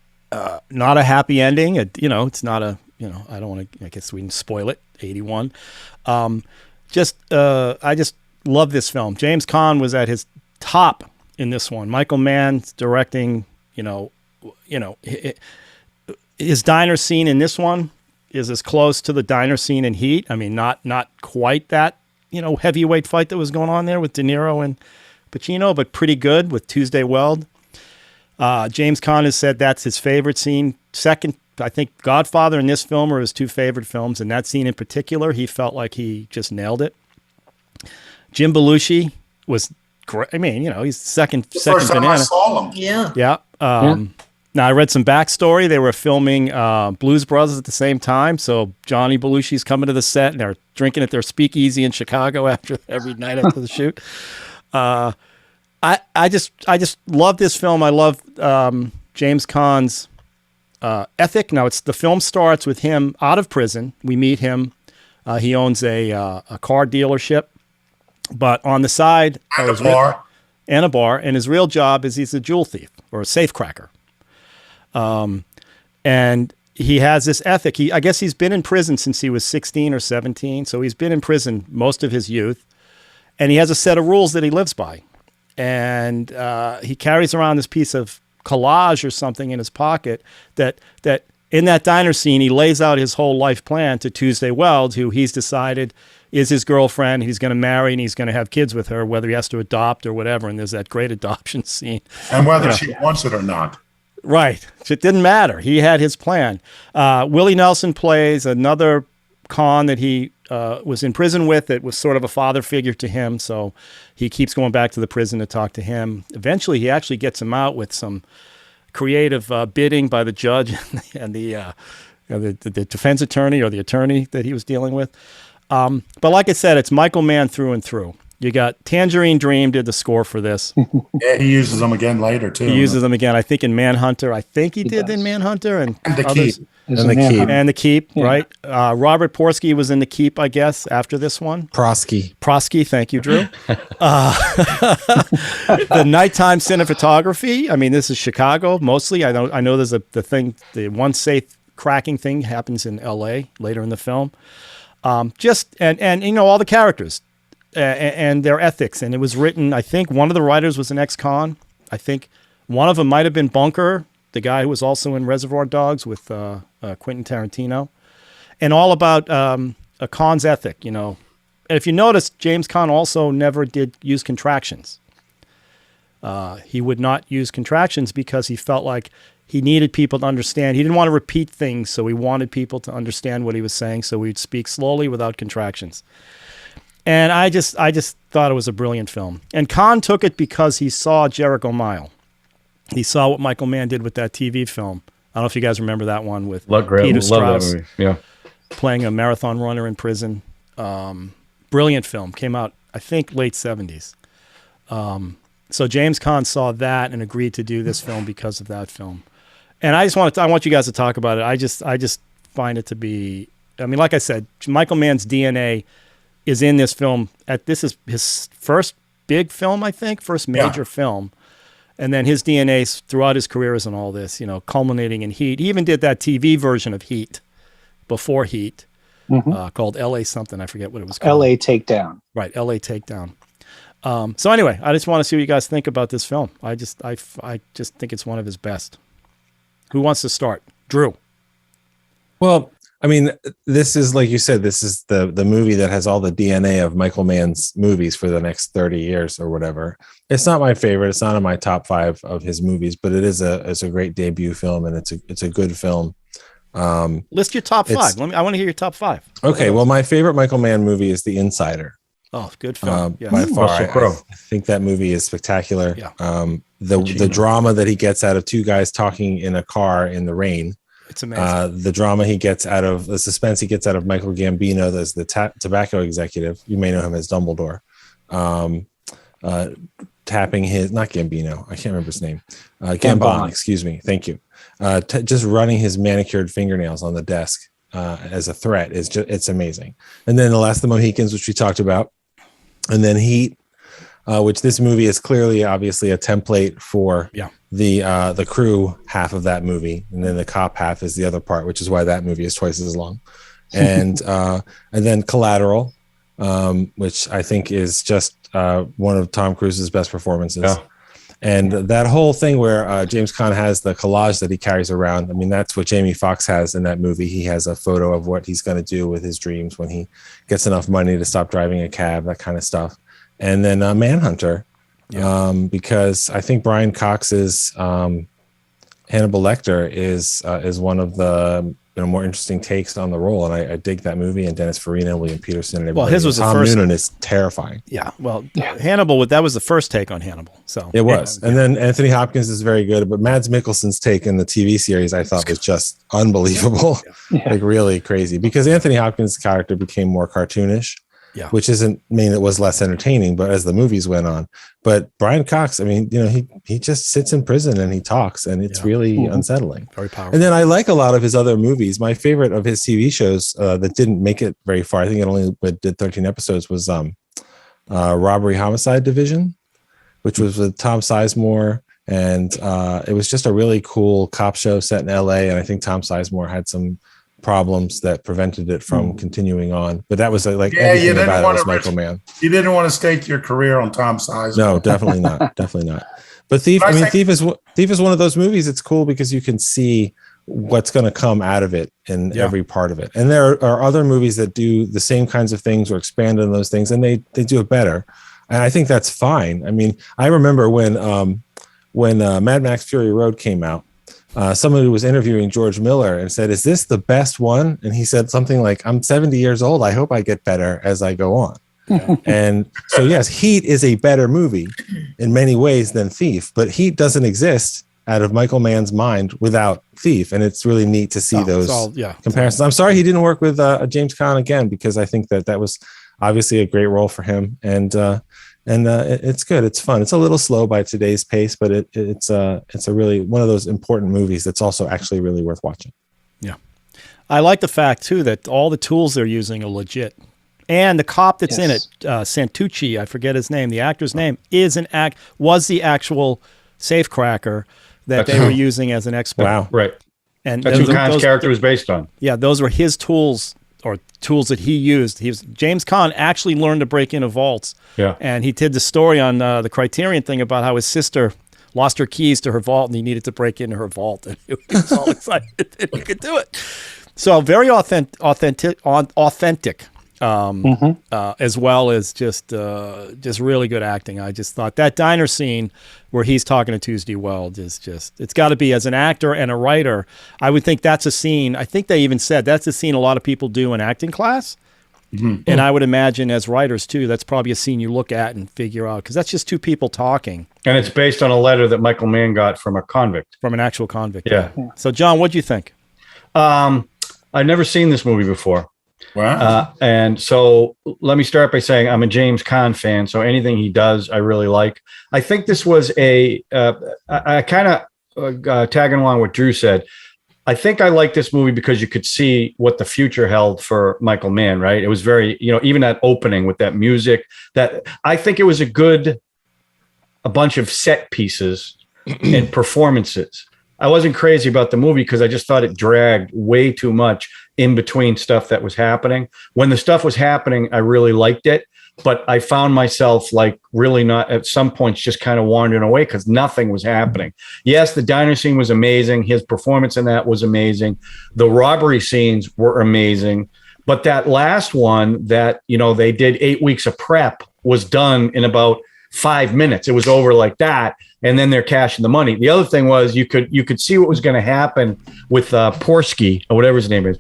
[SPEAKER 3] a happy ending. It's not a, I don't want to, I guess we can spoil it, 81. I just love this film. James Caan was at his top in this one. Michael Mann directing, his diner scene in this one is as close to the diner scene in Heat. I mean, not quite that, heavyweight fight that was going on there with De Niro and Pacino, but pretty good with Tuesday Weld. James Caan has said that's his favorite scene. Second, I think Godfather and this film are his two favorite films, and that scene in particular, he felt like he just nailed it. Jim Belushi was great. I mean, he's second
[SPEAKER 4] First time
[SPEAKER 3] banana.
[SPEAKER 4] I saw him.
[SPEAKER 5] Yeah.
[SPEAKER 3] Yeah. Now, I read some backstory. They were filming Blues Brothers at the same time. So Johnny Belushi's coming to the set, and they're drinking at their speakeasy in Chicago every night after the shoot. I just love this film. I love James Caan's ethic. Now, the film starts with him out of prison. We meet him. He owns a car dealership, but on the side,
[SPEAKER 4] And a bar.
[SPEAKER 3] and a bar. And his real job is he's a jewel thief or a safe cracker. And he has this ethic. I guess he's been in prison since he was 16 or 17. So he's been in prison most of his youth, and he has a set of rules that he lives by. And he carries around this piece of collage or something in his pocket that in that diner scene, he lays out his whole life plan to Tuesday Weld, who he's decided is his girlfriend. He's going to marry and he's going to have kids with her, whether he has to adopt or whatever. And there's that great adoption scene.
[SPEAKER 4] And whether she wants it or not.
[SPEAKER 3] Right. It didn't matter. He had his plan. Willie Nelson plays another Caan that he was in prison with. That was sort of a father figure to him. So he keeps going back to the prison to talk to him. Eventually, he actually gets him out with some creative bidding by the judge and the defense attorney or the attorney that he was dealing with. But like I said, it's Michael Mann through and through. You got Tangerine Dream did the score for this.
[SPEAKER 4] Yeah, he uses them again later too.
[SPEAKER 3] He uses them again. I think in Manhunter. I think he did in Manhunter and
[SPEAKER 4] The
[SPEAKER 3] others.
[SPEAKER 4] Keep.
[SPEAKER 3] And the Keep, right? Robert Prosky was in the Keep, I guess, after this one.
[SPEAKER 7] Prosky,
[SPEAKER 3] thank you, Drew. The nighttime cinematography. I mean, this is Chicago mostly. I know there's the one safe cracking thing happens in L.A. later in the film. And you know all the characters and their ethics. And it was written. I think one of the writers was an ex-con. I think one of them might have been Bunker, the guy who was also in Reservoir Dogs with Quentin Tarantino, and all about a con's ethic, you know. And if you notice, James Caan also never did use contractions. He would not use contractions because he felt like he needed people to understand. He didn't want to repeat things, so he wanted people to understand what he was saying, so he'd speak slowly without contractions. And I just thought it was a brilliant film. And Caan took it because he saw Jericho Mile. He saw what Michael Mann did with that TV film. I don't know if you guys remember that one with Peter Strauss playing a marathon runner in prison. Brilliant film. Came out, I think, late 70s. So James Caan saw that and agreed to do this film because of that film. And I want you guys to talk about it. I just find it to be, I mean, like I said, Michael Mann's DNA is in this film. This is his first big film, I think, first major film. And then his DNA throughout his career is in all this, you know, culminating in Heat. He even did that TV version of Heat before Heat called LA something. I forget what it was called.
[SPEAKER 8] LA Takedown.
[SPEAKER 3] Right, LA Takedown. So anyway, I just want to see what you guys think about this film. I just think it's one of his best. Who wants to start? Drew.
[SPEAKER 7] Well, I mean, this is, like you said, this is the movie that has all the DNA of Michael Mann's movies for the next 30 years or whatever. It's not my favorite. It's not in my top 5 of his movies, but it's a great debut film, and it's a good film.
[SPEAKER 3] List your top 5. I want to hear your top 5.
[SPEAKER 7] Okay. Well, my favorite Michael Mann movie is The Insider.
[SPEAKER 3] Oh, good film.
[SPEAKER 7] By far, I think that movie is spectacular. Yeah. The drama that he gets out of two guys talking in a car in the rain.
[SPEAKER 3] It's amazing.
[SPEAKER 7] The drama he gets out of the suspense he gets out of Michael Gambino, as the tobacco executive. You may know him as Dumbledore. Tapping his, not Gambino, I can't remember his name. Gambon, excuse me. Thank you. Just running his manicured fingernails on the desk as a threat it's amazing. And then The Last of the Mohicans, which we talked about, and then Heat, which this movie is clearly, obviously, a template for the crew half of that movie, and then the cop half is the other part, which is why that movie is twice as long. And then Collateral, which I think is just one of Tom Cruise's best performances. Yeah. And that whole thing where James Caan has the collage that he carries around, I mean, that's what Jamie Foxx has in that movie. He has a photo of what he's going to do with his dreams when he gets enough money to stop driving a cab, that kind of stuff. And then Manhunter, because I think Brian Cox's Hannibal Lecter is one of the more interesting takes on the role, and I dig that movie. And Dennis Farina, William Peterson, and everybody.
[SPEAKER 3] Well, his was
[SPEAKER 7] Tom
[SPEAKER 3] the first.
[SPEAKER 7] Noonan is terrifying.
[SPEAKER 3] Yeah, well, Hannibal, that was the first take on Hannibal. So
[SPEAKER 7] it was, and then Anthony Hopkins is very good, but Mads Mikkelsen's take in the TV series I thought was just unbelievable, like really crazy. Because Anthony Hopkins' character became more cartoonish. Yeah. Which doesn't mean it was less entertaining, but as the movies went on. But Brian Cox, I mean, you know, he just sits in prison and he talks, and it's really unsettling. Very powerful. And then I like a lot of his other movies. My favorite of his TV shows that didn't make it very far, I think it only did 13 episodes, was Robbery Homicide Division, which was with Tom Sizemore. And it was just a really cool cop show set in LA. And I think Tom Sizemore had some problems that prevented it from continuing on, but that was everything about it was Michael Mann.
[SPEAKER 4] You didn't want to stake your career on Tom Sizemore.
[SPEAKER 7] No, definitely not. Definitely not. But Thief is one of those movies. It's cool because you can see what's going to come out of it in every part of it. And there are other movies that do the same kinds of things or expand on those things, and they do it better. And I think that's fine. I mean, I remember when Mad Max Fury Road came out, somebody was interviewing George Miller and said, "Is this the best one?" And he said something like, "I'm 70 years old. I hope I get better as I go on." And so, yes, Heat is a better movie in many ways than Thief, but Heat doesn't exist out of Michael Mann's mind without Thief. And it's really neat to see those comparisons. I'm sorry he didn't work with James Caan again, because I think that was obviously a great role for him. And And it's good. It's fun. It's a little slow by today's pace, but it's a really one of those important movies that's also actually really worth watching.
[SPEAKER 3] Yeah. I like the fact, too, that all the tools they're using are legit. And the cop that's in it, Santucci, I forget his name, the actor's name, was the actual safecracker that they were using as an expert.
[SPEAKER 6] Wow. Right.
[SPEAKER 3] And
[SPEAKER 6] that's who Caan's character was based on.
[SPEAKER 3] Yeah, those were his tools, or tools that he used. James Caan actually learned to break into vaults. Yeah. And he did the story on the Criterion thing about how his sister lost her keys to her vault and he needed to break into her vault. And he was all excited that he could do it. So very authentic. As well as just really good acting. I just thought that diner scene where he's talking to Tuesday Weld is it's got to be, as an actor and a writer, I would think that's a scene. I think they even said that's a scene a lot of people do in acting class. Mm-hmm. And I would imagine as writers too, that's probably a scene you look at and figure out, because that's just two people talking.
[SPEAKER 6] And it's based on a letter that Michael Mann got from a convict.
[SPEAKER 3] From an actual convict.
[SPEAKER 6] Yeah.
[SPEAKER 3] So John, what'd you think?
[SPEAKER 6] I've never seen this movie before.
[SPEAKER 4] Wow.
[SPEAKER 6] And so let me start by saying I'm a James Caan fan. So anything he does, I really like. I think this was I kind of tagging along what Drew said. I think I like this movie because you could see what the future held for Michael Mann, right? It was very, even that opening with that music, that I think it was a bunch of set pieces and performances. I wasn't crazy about the movie because I just thought it dragged way too much in between stuff that was happening. When the stuff was happening, I really liked it, but I found myself really not at some points just kind of wandering away because nothing was happening. Yes, the diner scene was amazing. His performance in that was amazing. The robbery scenes were amazing. But that last one that, they did 8 weeks of prep was done in about 5 minutes. It was over like that. And then they're cashing the money. The other thing was you could see what was going to happen with Prosky or whatever his name is.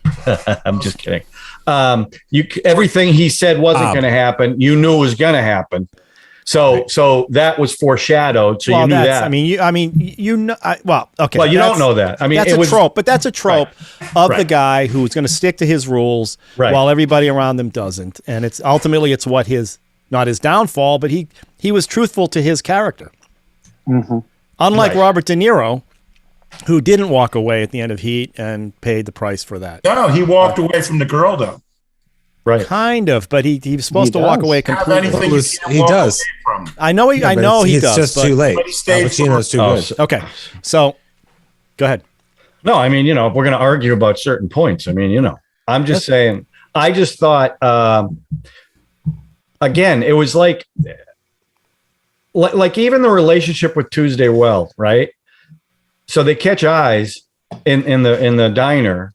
[SPEAKER 6] I'm just kidding. Everything he said wasn't going to happen. You knew it was going to happen. So that was foreshadowed. So you knew that.
[SPEAKER 3] Okay.
[SPEAKER 6] Well, you don't know that. I mean,
[SPEAKER 3] that's a trope, but that's a trope of the guy who's going to stick to his rules while everybody around them doesn't. And it's ultimately what not his downfall, but he was truthful to his character.
[SPEAKER 8] Mm-hmm.
[SPEAKER 3] Unlike Robert De Niro, who didn't walk away at the end of Heat and paid the price for that.
[SPEAKER 4] No, he walked away from the girl, though.
[SPEAKER 6] Right.
[SPEAKER 3] Kind of, but he was supposed to walk away completely.
[SPEAKER 7] He does.
[SPEAKER 3] I know he does.
[SPEAKER 7] It's just too late. Al Pacino's too good.
[SPEAKER 3] Okay, so go ahead.
[SPEAKER 6] No, I mean, if we're going to argue about certain points, I mean, I'm just saying, I just thought, again, it was like even the relationship with Tuesday Weld, right? So they catch eyes in the diner,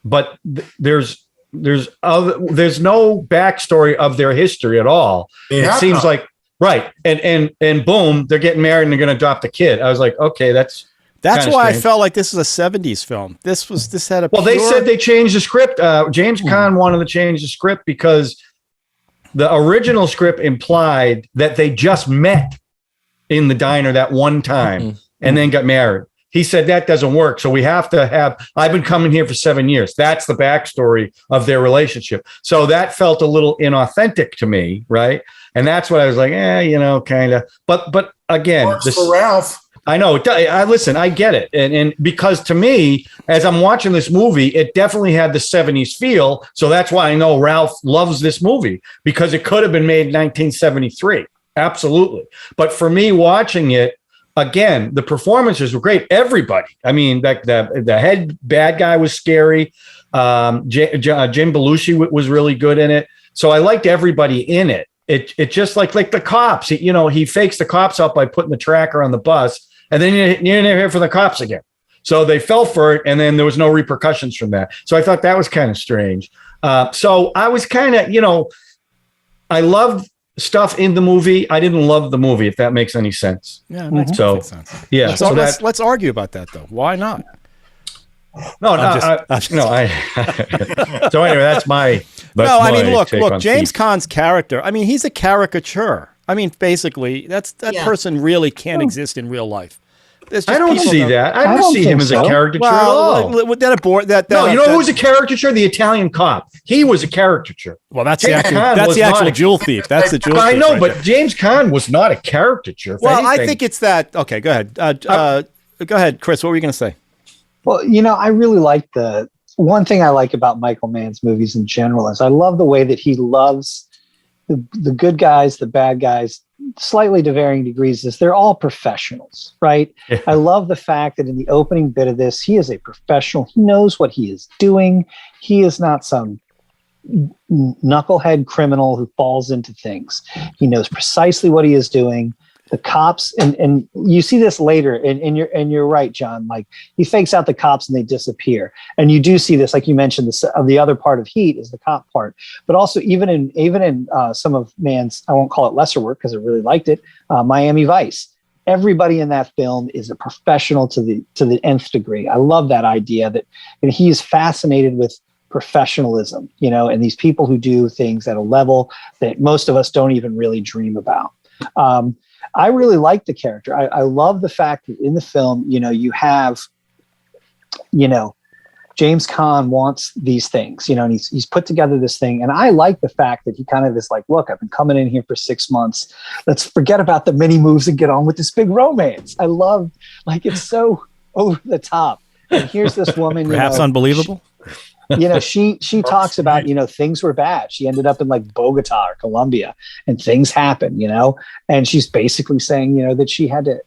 [SPEAKER 6] but there's no backstory of their history at all. It seems like and boom, they're getting married and they're going to adopt a kid. I was like, okay, that's
[SPEAKER 3] why
[SPEAKER 6] strange.
[SPEAKER 3] I felt like this is a 70s film. This had a
[SPEAKER 6] they said they changed the script. James Caan wanted to change the script because the original script implied that they just met in the diner that one time and then got married. He said that doesn't work. So we have to I've been coming here for 7 years. That's the backstory of their relationship. So that felt a little inauthentic to me. Right. And that's what I was like, kind of. But again,
[SPEAKER 4] works for Ralph.
[SPEAKER 6] I know. Listen, I get it. And because to me, as I'm watching this movie, it definitely had the 70s feel. So that's why I know Ralph loves this movie, because it could have been made in 1973. Absolutely. But for me watching it, again, the performances were great. Everybody. I mean, the head bad guy was scary. Jim Belushi was really good in it. So I liked everybody in it. It just like the cops. He fakes the cops out by putting the tracker on the bus. And then you never hear from the cops again. So they fell for it, and then there was no repercussions from that. So I thought that was kind of strange. So I was kind of, I loved stuff in the movie. I didn't love the movie, if that makes any sense.
[SPEAKER 3] Yeah, it makes perfect sense.
[SPEAKER 6] Yeah.
[SPEAKER 3] Let's argue about that, though. Why not?
[SPEAKER 6] So anyway, that's my.
[SPEAKER 3] Look, James Caan's character. I mean, he's a caricature. I mean, basically, that person really can't exist in real life. It's
[SPEAKER 6] I
[SPEAKER 3] just
[SPEAKER 6] don't
[SPEAKER 3] people
[SPEAKER 6] see that. I don't see him as a caricature at all.
[SPEAKER 3] Well, that
[SPEAKER 6] No, you know who's a caricature? The Italian cop. He was a caricature.
[SPEAKER 3] Well, that's
[SPEAKER 6] James Caan was
[SPEAKER 3] the actual
[SPEAKER 6] not a-
[SPEAKER 3] jewel thief. That's the jewel
[SPEAKER 6] I
[SPEAKER 3] thief.
[SPEAKER 6] know,
[SPEAKER 3] right
[SPEAKER 6] but
[SPEAKER 3] there.
[SPEAKER 6] James Caan was not a caricature. If
[SPEAKER 3] Well, I
[SPEAKER 6] anything.
[SPEAKER 3] think it's that. Okay, go ahead. Go ahead, Chris. What were you going to say?
[SPEAKER 8] Well, I really like one thing I like about Michael Mann's movies in general is I love the way that he loves the good guys, the bad guys, slightly to varying degrees, is they're all professionals, right?
[SPEAKER 6] Yeah.
[SPEAKER 8] I love the fact that in the opening bit of this, he is a professional. He knows what he is doing. He is not some knucklehead criminal who falls into things. He knows precisely what he is doing. The cops, and you see this later, and you're right, John. Like, he fakes out the cops and they disappear. And you do see this, like you mentioned, the other part of Heat is the cop part, but also even in some of Mann's, I won't call it lesser work because I really liked it, Miami Vice. Everybody in that film is a professional to the nth degree. I love that idea that he is fascinated with professionalism, and these people who do things at a level that most of us don't even really dream about. I really like the character. I love the fact that in the film, you have, James Caan wants these things, and he's put together this thing. And I like the fact that he kind of is like, look, I've been coming in here for 6 months. Let's forget about the mini moves and get on with this big romance. I love, it's so over the top. And here's this woman,
[SPEAKER 3] Perhaps unbelievable.
[SPEAKER 8] She talks about, things were bad. She ended up in Bogota or Colombia, and things happen, and she's basically saying, that she had to,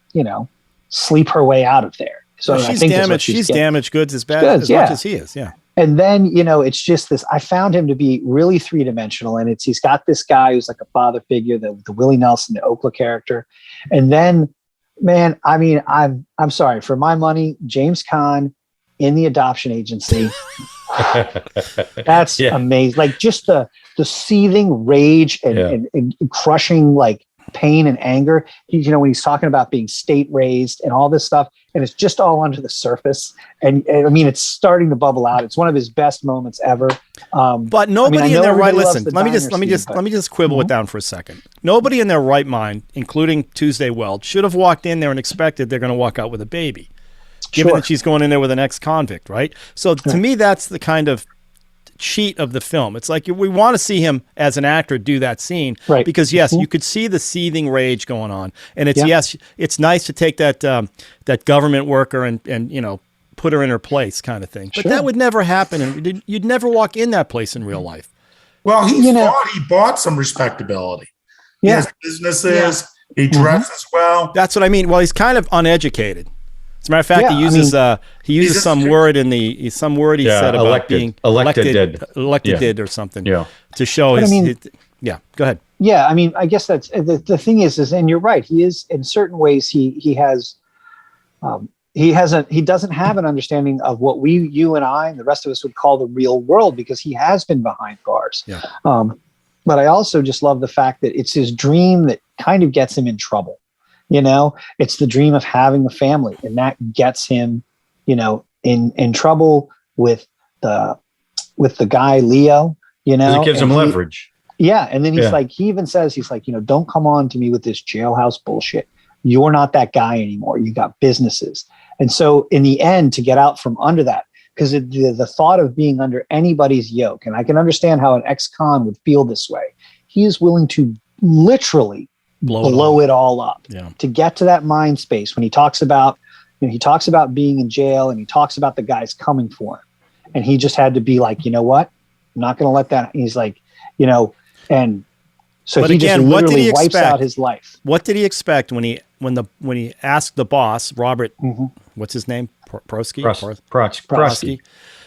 [SPEAKER 8] sleep her way out of there. So
[SPEAKER 3] she's
[SPEAKER 8] I think
[SPEAKER 3] damaged. She's damaged goods as bad as much as he is. Yeah.
[SPEAKER 8] And then, it's just this, I found him to be really three-dimensional, and he's got this guy who's like a father figure, the Willie Nelson, the Oakland character. And then, man, I mean, I'm sorry, for my money, James Caan in the adoption agency. That's amazing. Just the seething rage and crushing pain and anger. When he's talking about being state raised and all this stuff, and it's just all under the surface. And I mean, it's starting to bubble out. It's one of his best moments ever.
[SPEAKER 3] But nobody in their right. Listen, let me just quibble it down for a second. Nobody in their right mind, including Tuesday Weld, should have walked in there and expected they're going to walk out with a baby. Given that she's going in there with an ex-convict, right? So to me, that's the kind of cheat of the film. It's like we want to see him as an actor do that scene, right? Because yes, you could see the seething rage going on, and it's it's nice to take that that government worker and put her in her place, kind of thing. But that would never happen, and you'd never walk in that place in real life.
[SPEAKER 4] Well, he bought some respectability. He has businesses. Yeah. He dresses well.
[SPEAKER 3] That's what I mean. Well, he's kind of uneducated. As a matter of fact, he uses some word in he said about being elected or something to show his. Yeah, go ahead.
[SPEAKER 8] Yeah, I mean, I guess that's the thing is, and you're right. He is in certain ways. He doesn't have an understanding of what you and I and the rest of us would call the real world, because he has been behind bars. Yeah. But I also just love the fact that it's his dream that kind of gets him in trouble. It's the dream of having a family, and that gets him, in trouble with the guy, Leo, it
[SPEAKER 6] gives him leverage.
[SPEAKER 8] Yeah. And then he even says, don't come on to me with this jailhouse bullshit. You're not that guy anymore. You got businesses. And so in the end, to get out from under that, because the thought of being under anybody's yoke, and I can understand how an ex-con would feel this way. He is willing to literally blow it all up to get to that mind space when he talks about, he talks about being in jail, and he talks about the guys coming for him. And he just had to be like, you know what? I'm not going to let that. And he's like, and so
[SPEAKER 3] but
[SPEAKER 8] he
[SPEAKER 3] again,
[SPEAKER 8] just literally
[SPEAKER 3] what did he
[SPEAKER 8] wipes
[SPEAKER 3] expect?
[SPEAKER 8] Out his life.
[SPEAKER 3] What did he expect when he asked the boss, Robert, what's his name? Prosky?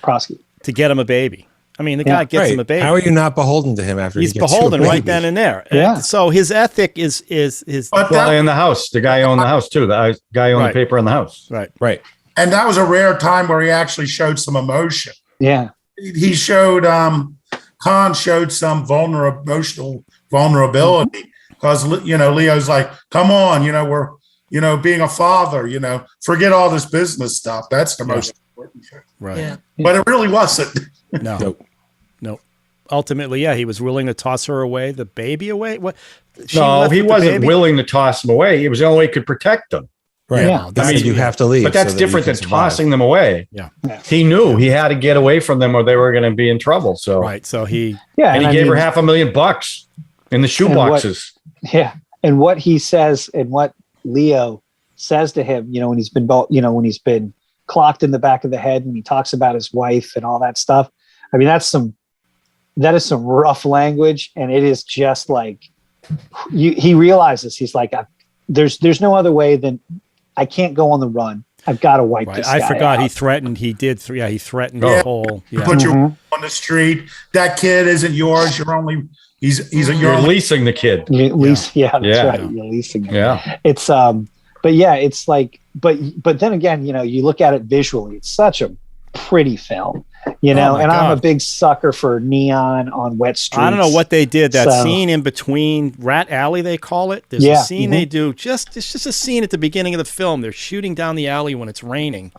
[SPEAKER 8] Prosky.
[SPEAKER 3] To get him a baby. I mean, the guy gets him a baby.
[SPEAKER 7] How are you not beholden to him after
[SPEAKER 3] he's
[SPEAKER 7] he gets
[SPEAKER 3] beholden
[SPEAKER 7] you a
[SPEAKER 3] right
[SPEAKER 7] baby?
[SPEAKER 3] then and there?
[SPEAKER 8] Yeah.
[SPEAKER 3] So his ethic is his.
[SPEAKER 6] Well, in the house, the guy owned the house too. The guy owned the paper in the house.
[SPEAKER 3] Right.
[SPEAKER 4] And that was a rare time where he actually showed some emotion.
[SPEAKER 8] Yeah.
[SPEAKER 4] He showed, Caan showed some emotional vulnerability, because, Leo's like, come on, we're, being a father, forget all this business stuff. That's the most important thing.
[SPEAKER 3] Right. Yeah.
[SPEAKER 4] But it really wasn't.
[SPEAKER 3] No. Ultimately, he was willing to toss her away, the baby away. What?
[SPEAKER 6] No, he wasn't willing to toss him away. It was the only way he could protect him.
[SPEAKER 7] Right.
[SPEAKER 3] Yeah.
[SPEAKER 7] I mean, you have to leave.
[SPEAKER 6] But that's
[SPEAKER 7] so that you
[SPEAKER 6] different
[SPEAKER 7] can
[SPEAKER 6] than
[SPEAKER 7] survive.
[SPEAKER 6] tossing them away.
[SPEAKER 3] Yeah.
[SPEAKER 6] He knew he had to get away from them or they were going to be in trouble. So
[SPEAKER 3] Right. So he.
[SPEAKER 8] Yeah,
[SPEAKER 6] and he
[SPEAKER 8] I
[SPEAKER 6] gave her
[SPEAKER 8] mean,
[SPEAKER 6] $500,000 in the shoe
[SPEAKER 8] And what-
[SPEAKER 6] boxes.
[SPEAKER 8] Yeah, and what he says and what Leo says to him, when he's been, when he's been clocked in the back of the head, when he talks about his wife and all that stuff. I mean, that is some rough language, and it is just like he realizes he's like, there's no other way than I can't go on the run. I've got to wipe this
[SPEAKER 3] I
[SPEAKER 8] guy
[SPEAKER 3] forgot
[SPEAKER 8] out.
[SPEAKER 3] he threatened. He did. He threatened
[SPEAKER 4] Yeah.
[SPEAKER 3] the whole. Yeah.
[SPEAKER 4] Put your on the street. That kid isn't yours. You're only you're
[SPEAKER 6] You're
[SPEAKER 4] only
[SPEAKER 6] leasing the kid.
[SPEAKER 8] That's
[SPEAKER 6] Yeah.
[SPEAKER 8] right. You're leasing him.
[SPEAKER 6] Yeah.
[SPEAKER 8] It's but yeah, it's like, but then again, you look at it visually, it's such a pretty film,
[SPEAKER 3] my
[SPEAKER 8] and I'm a
[SPEAKER 3] God.
[SPEAKER 8] big sucker for neon on wet streets.
[SPEAKER 3] I don't know what they did. That
[SPEAKER 8] So-
[SPEAKER 3] scene in between Rat Alley, they call it. There's
[SPEAKER 8] Yeah.
[SPEAKER 3] a scene they do. It's just a scene at the beginning of the film. They're shooting down the alley when it's raining,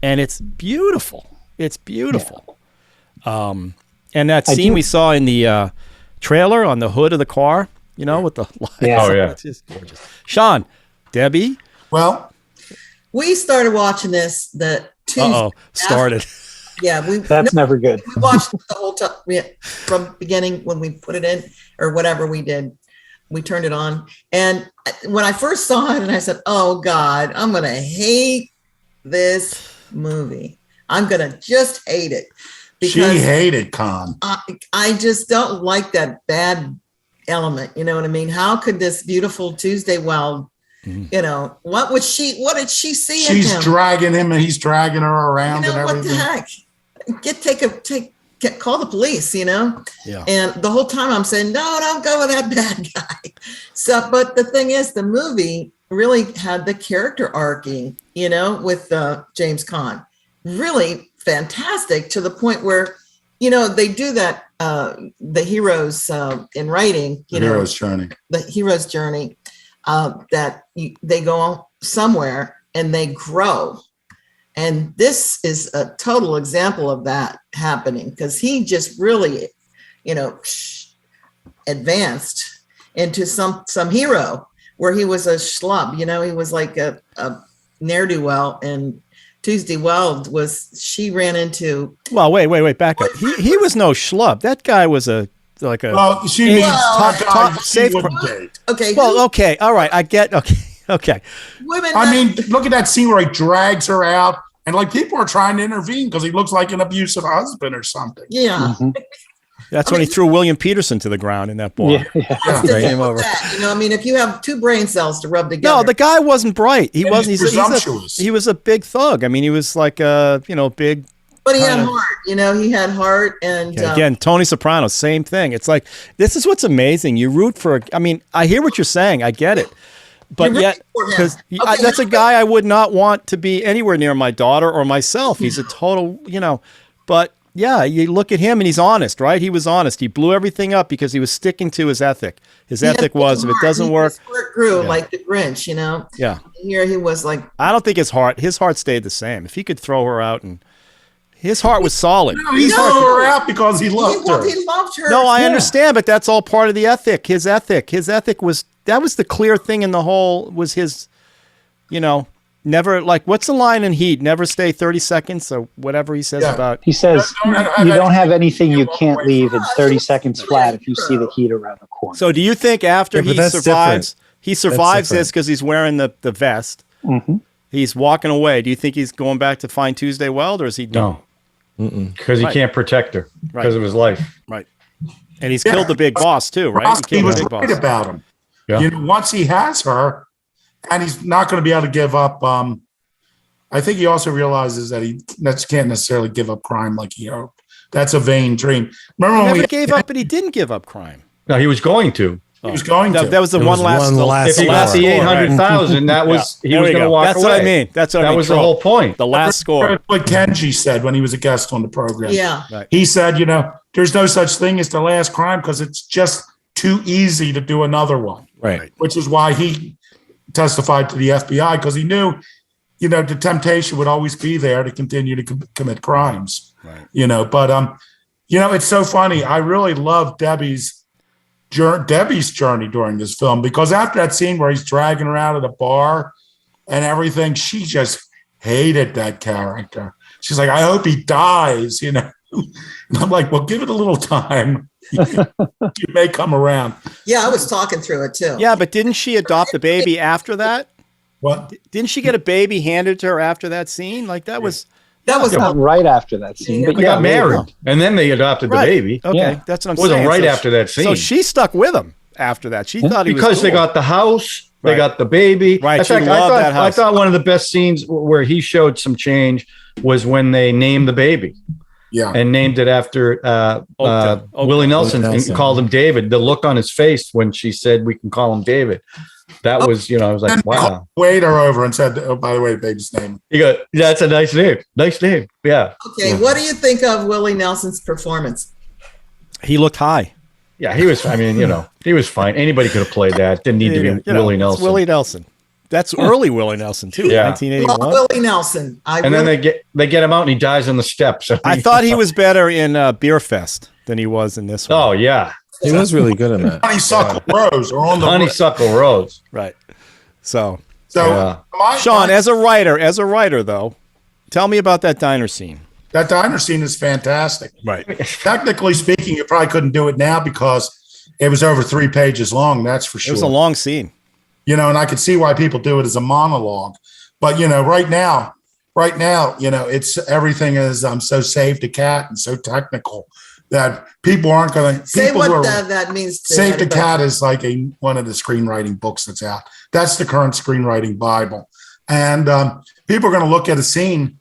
[SPEAKER 3] and it's beautiful. It's beautiful. And that scene we saw in the trailer on the hood of the car, with the lights.
[SPEAKER 8] Yeah.
[SPEAKER 6] Oh, yeah.
[SPEAKER 3] It's just gorgeous. Sean, Debbie.
[SPEAKER 4] well.
[SPEAKER 5] We started watching this the Tuesday.
[SPEAKER 3] Uh-oh, started.
[SPEAKER 5] Yeah,
[SPEAKER 8] That's never good.
[SPEAKER 5] we watched the whole time from beginning when we put it in or whatever we did. We turned it on, and when I first saw it, and I said, "Oh God, I'm gonna hate this movie. I'm gonna just hate it."
[SPEAKER 4] She hated Caan.
[SPEAKER 5] I just don't like that bad element. You know what I mean? How could this beautiful Tuesday Weld, what did she see in
[SPEAKER 4] She's
[SPEAKER 5] him?
[SPEAKER 4] dragging him and he's dragging her around and
[SPEAKER 5] What
[SPEAKER 4] everything.
[SPEAKER 5] the heck? Call the police,
[SPEAKER 3] Yeah.
[SPEAKER 5] And the whole time I'm saying, no, don't go with that bad guy. So, but the thing is, the movie really had the character arcing, with James Caan. Really fantastic to the point where, they do that, the heroes in writing,
[SPEAKER 4] Hero's journey.
[SPEAKER 5] the hero's journey, that they go somewhere and they grow. And this is a total example of that happening because he just really, advanced into some hero where he was a schlub. He was like a ne'er-do-well, and Tuesday Weld she ran into.
[SPEAKER 3] Well, wait, back up. He was no schlub. That guy was
[SPEAKER 4] Well, she means
[SPEAKER 3] top
[SPEAKER 4] she
[SPEAKER 3] safe.
[SPEAKER 4] wouldn't date.
[SPEAKER 5] Okay.
[SPEAKER 3] Well, okay, all right. I get. Okay.
[SPEAKER 5] Women.
[SPEAKER 4] I mean, look at that scene where he drags her out, and like people are trying to intervene because he looks like an abusive husband or something.
[SPEAKER 5] Yeah.
[SPEAKER 3] That's when he threw William Peterson to the ground in that bar.
[SPEAKER 8] Yeah.
[SPEAKER 5] What's the
[SPEAKER 3] Came
[SPEAKER 5] deal with
[SPEAKER 3] over.
[SPEAKER 5] that? If you have two brain cells to rub together.
[SPEAKER 3] No, the guy wasn't bright. He wasn't.
[SPEAKER 4] he's presumptuous.
[SPEAKER 3] He was a big thug. I mean, he was like a big.
[SPEAKER 5] but he had
[SPEAKER 3] kinda-
[SPEAKER 5] heart. He had heart, and
[SPEAKER 3] Again, Tony Soprano, same thing. It's like this is what's amazing. You root for. I mean, I hear what you're saying. I get it. But
[SPEAKER 5] You're
[SPEAKER 3] yet,
[SPEAKER 5] rooting for him.
[SPEAKER 3] because
[SPEAKER 5] Okay,
[SPEAKER 3] that's a
[SPEAKER 5] you're
[SPEAKER 3] guy I would not want to be anywhere near my daughter or myself. He's a total, But yeah, you look at him and he's honest, right? He was honest. He blew everything up because he was sticking to his ethic. His ethic was, if it doesn't work,
[SPEAKER 5] his heart grew
[SPEAKER 3] Yeah.
[SPEAKER 5] like the Grinch.
[SPEAKER 3] yeah.
[SPEAKER 5] Here he was like,
[SPEAKER 3] I don't think his heart stayed the same. If he could throw her out, and his heart was solid.
[SPEAKER 4] No, he threw her out because he loved her.
[SPEAKER 5] he loved her.
[SPEAKER 3] No, I understand, but that's all part of the ethic. His ethic was the clear thing in the whole was his, never what's the line in Heat? Never stay 30 seconds or whatever he says about.
[SPEAKER 8] He says,
[SPEAKER 4] Don't have
[SPEAKER 8] you don't have anything you
[SPEAKER 4] walk
[SPEAKER 8] can't
[SPEAKER 4] away
[SPEAKER 8] leave
[SPEAKER 4] from
[SPEAKER 8] in 30 seconds flat if you see the heat around the corner.
[SPEAKER 3] So do you think after
[SPEAKER 7] Yeah, but
[SPEAKER 3] he
[SPEAKER 7] that's
[SPEAKER 3] survives, he survives
[SPEAKER 7] different.
[SPEAKER 3] this because he's wearing the vest?
[SPEAKER 8] Mm-hmm.
[SPEAKER 3] He's walking away. Do you think he's going back to find Tuesday Weld, or is he done?
[SPEAKER 6] No, because he
[SPEAKER 3] Right.
[SPEAKER 6] can't protect her because
[SPEAKER 3] Right.
[SPEAKER 6] of his life.
[SPEAKER 3] Right. And he's killed the big boss too, right?
[SPEAKER 4] Prosky
[SPEAKER 3] killed
[SPEAKER 4] was
[SPEAKER 3] the big
[SPEAKER 4] right
[SPEAKER 3] boss.
[SPEAKER 4] about him.
[SPEAKER 6] Yeah.
[SPEAKER 4] Once he has her, and he's not going to be able to give up. I think he also realizes that he can't necessarily give up crime like he hoped. That's a vain dream. Remember
[SPEAKER 3] He
[SPEAKER 4] when
[SPEAKER 3] never
[SPEAKER 4] we
[SPEAKER 3] gave up, but he didn't give up crime.
[SPEAKER 6] No, he was going to.
[SPEAKER 4] he was going to.
[SPEAKER 3] That was the
[SPEAKER 7] It
[SPEAKER 3] one
[SPEAKER 7] was
[SPEAKER 3] last.
[SPEAKER 7] one last
[SPEAKER 6] If he
[SPEAKER 7] score.
[SPEAKER 6] got the
[SPEAKER 3] score, right?
[SPEAKER 6] 800,000, that was he
[SPEAKER 3] There
[SPEAKER 6] was
[SPEAKER 3] we
[SPEAKER 6] going to
[SPEAKER 3] go.
[SPEAKER 6] walk
[SPEAKER 3] That's
[SPEAKER 6] away.
[SPEAKER 3] what I mean. That's what I
[SPEAKER 6] That
[SPEAKER 3] mean.
[SPEAKER 6] was the
[SPEAKER 3] Troll.
[SPEAKER 6] whole point.
[SPEAKER 3] The last score.
[SPEAKER 4] What Kenji said when he was a guest on the program.
[SPEAKER 5] Yeah.
[SPEAKER 3] Right.
[SPEAKER 4] He said, there's no such thing as the last crime because it's just too easy to do another one.
[SPEAKER 7] Right.
[SPEAKER 4] Which is why he testified to the FBI because he knew, the temptation would always be there to continue to commit crimes.
[SPEAKER 3] Right.
[SPEAKER 4] But it's so funny. I really love Debbie's journey during this film because after that scene where he's dragging her out of the bar and everything. She just hated that character. She's like, I hope he dies, you know. And I'm like, well, give it a little time. You may come around.
[SPEAKER 5] Yeah, I was talking through it too.
[SPEAKER 3] Yeah, but didn't she adopt a baby after that?
[SPEAKER 4] What?
[SPEAKER 3] Didn't she get a baby handed to her after that scene? Like that was
[SPEAKER 8] not right after that scene. But
[SPEAKER 6] They got married, and then they adopted the baby.
[SPEAKER 3] Okay,
[SPEAKER 6] Yeah.
[SPEAKER 3] that's what I'm
[SPEAKER 6] It wasn't
[SPEAKER 3] saying.
[SPEAKER 6] right
[SPEAKER 3] So
[SPEAKER 6] after that scene.
[SPEAKER 3] So she stuck with him after that. She thought he was
[SPEAKER 6] because they
[SPEAKER 3] cool.
[SPEAKER 6] got the house, they
[SPEAKER 3] Right.
[SPEAKER 6] got the baby.
[SPEAKER 3] Right,
[SPEAKER 6] In
[SPEAKER 3] she
[SPEAKER 6] fact,
[SPEAKER 3] loved that
[SPEAKER 6] I
[SPEAKER 3] house.
[SPEAKER 6] thought one of the best scenes where he showed some change was when they named the baby.
[SPEAKER 4] Yeah.
[SPEAKER 6] And named it after Willie Nelson and called him David. The look on his face when she said, we can call him David. That was, I was like,
[SPEAKER 4] And
[SPEAKER 6] wow.
[SPEAKER 4] waiter over and said, oh, by the way, the baby's name.
[SPEAKER 6] You go, that's a nice name. Nice name. Yeah.
[SPEAKER 5] Okay, what do you think of Willie Nelson's performance?
[SPEAKER 3] He looked high.
[SPEAKER 6] Yeah, he was, he was fine. Anybody could have played that. Didn't need to be Willie
[SPEAKER 3] It's
[SPEAKER 6] Nelson.
[SPEAKER 3] Willie Nelson. That's early Willie Nelson too.
[SPEAKER 6] Yeah.
[SPEAKER 3] 1981.
[SPEAKER 5] Love Willie Nelson.
[SPEAKER 6] And then they get him out and he dies on the steps.
[SPEAKER 3] I thought he was better in Beer Fest than he was in this one.
[SPEAKER 6] Oh yeah,
[SPEAKER 7] he was really good in that.
[SPEAKER 4] Honeysuckle Rose or on the
[SPEAKER 6] Honeysuckle Rose.
[SPEAKER 3] Right. So
[SPEAKER 4] Sean,
[SPEAKER 3] as a writer though, tell me about that diner scene.
[SPEAKER 4] that diner scene is fantastic.
[SPEAKER 3] Right.
[SPEAKER 4] Technically speaking, you probably couldn't do it now because it was over 3 pages long. That's for sure.
[SPEAKER 3] It was a long scene.
[SPEAKER 4] And I could see why people do it as a monologue. But right now, it's everything is so save the cat and so technical that people aren't going to
[SPEAKER 5] Say what that means. To
[SPEAKER 4] Save the
[SPEAKER 5] everybody.
[SPEAKER 4] Cat is like one of the screenwriting books that's out. That's the current screenwriting Bible. And people are going to look at a scene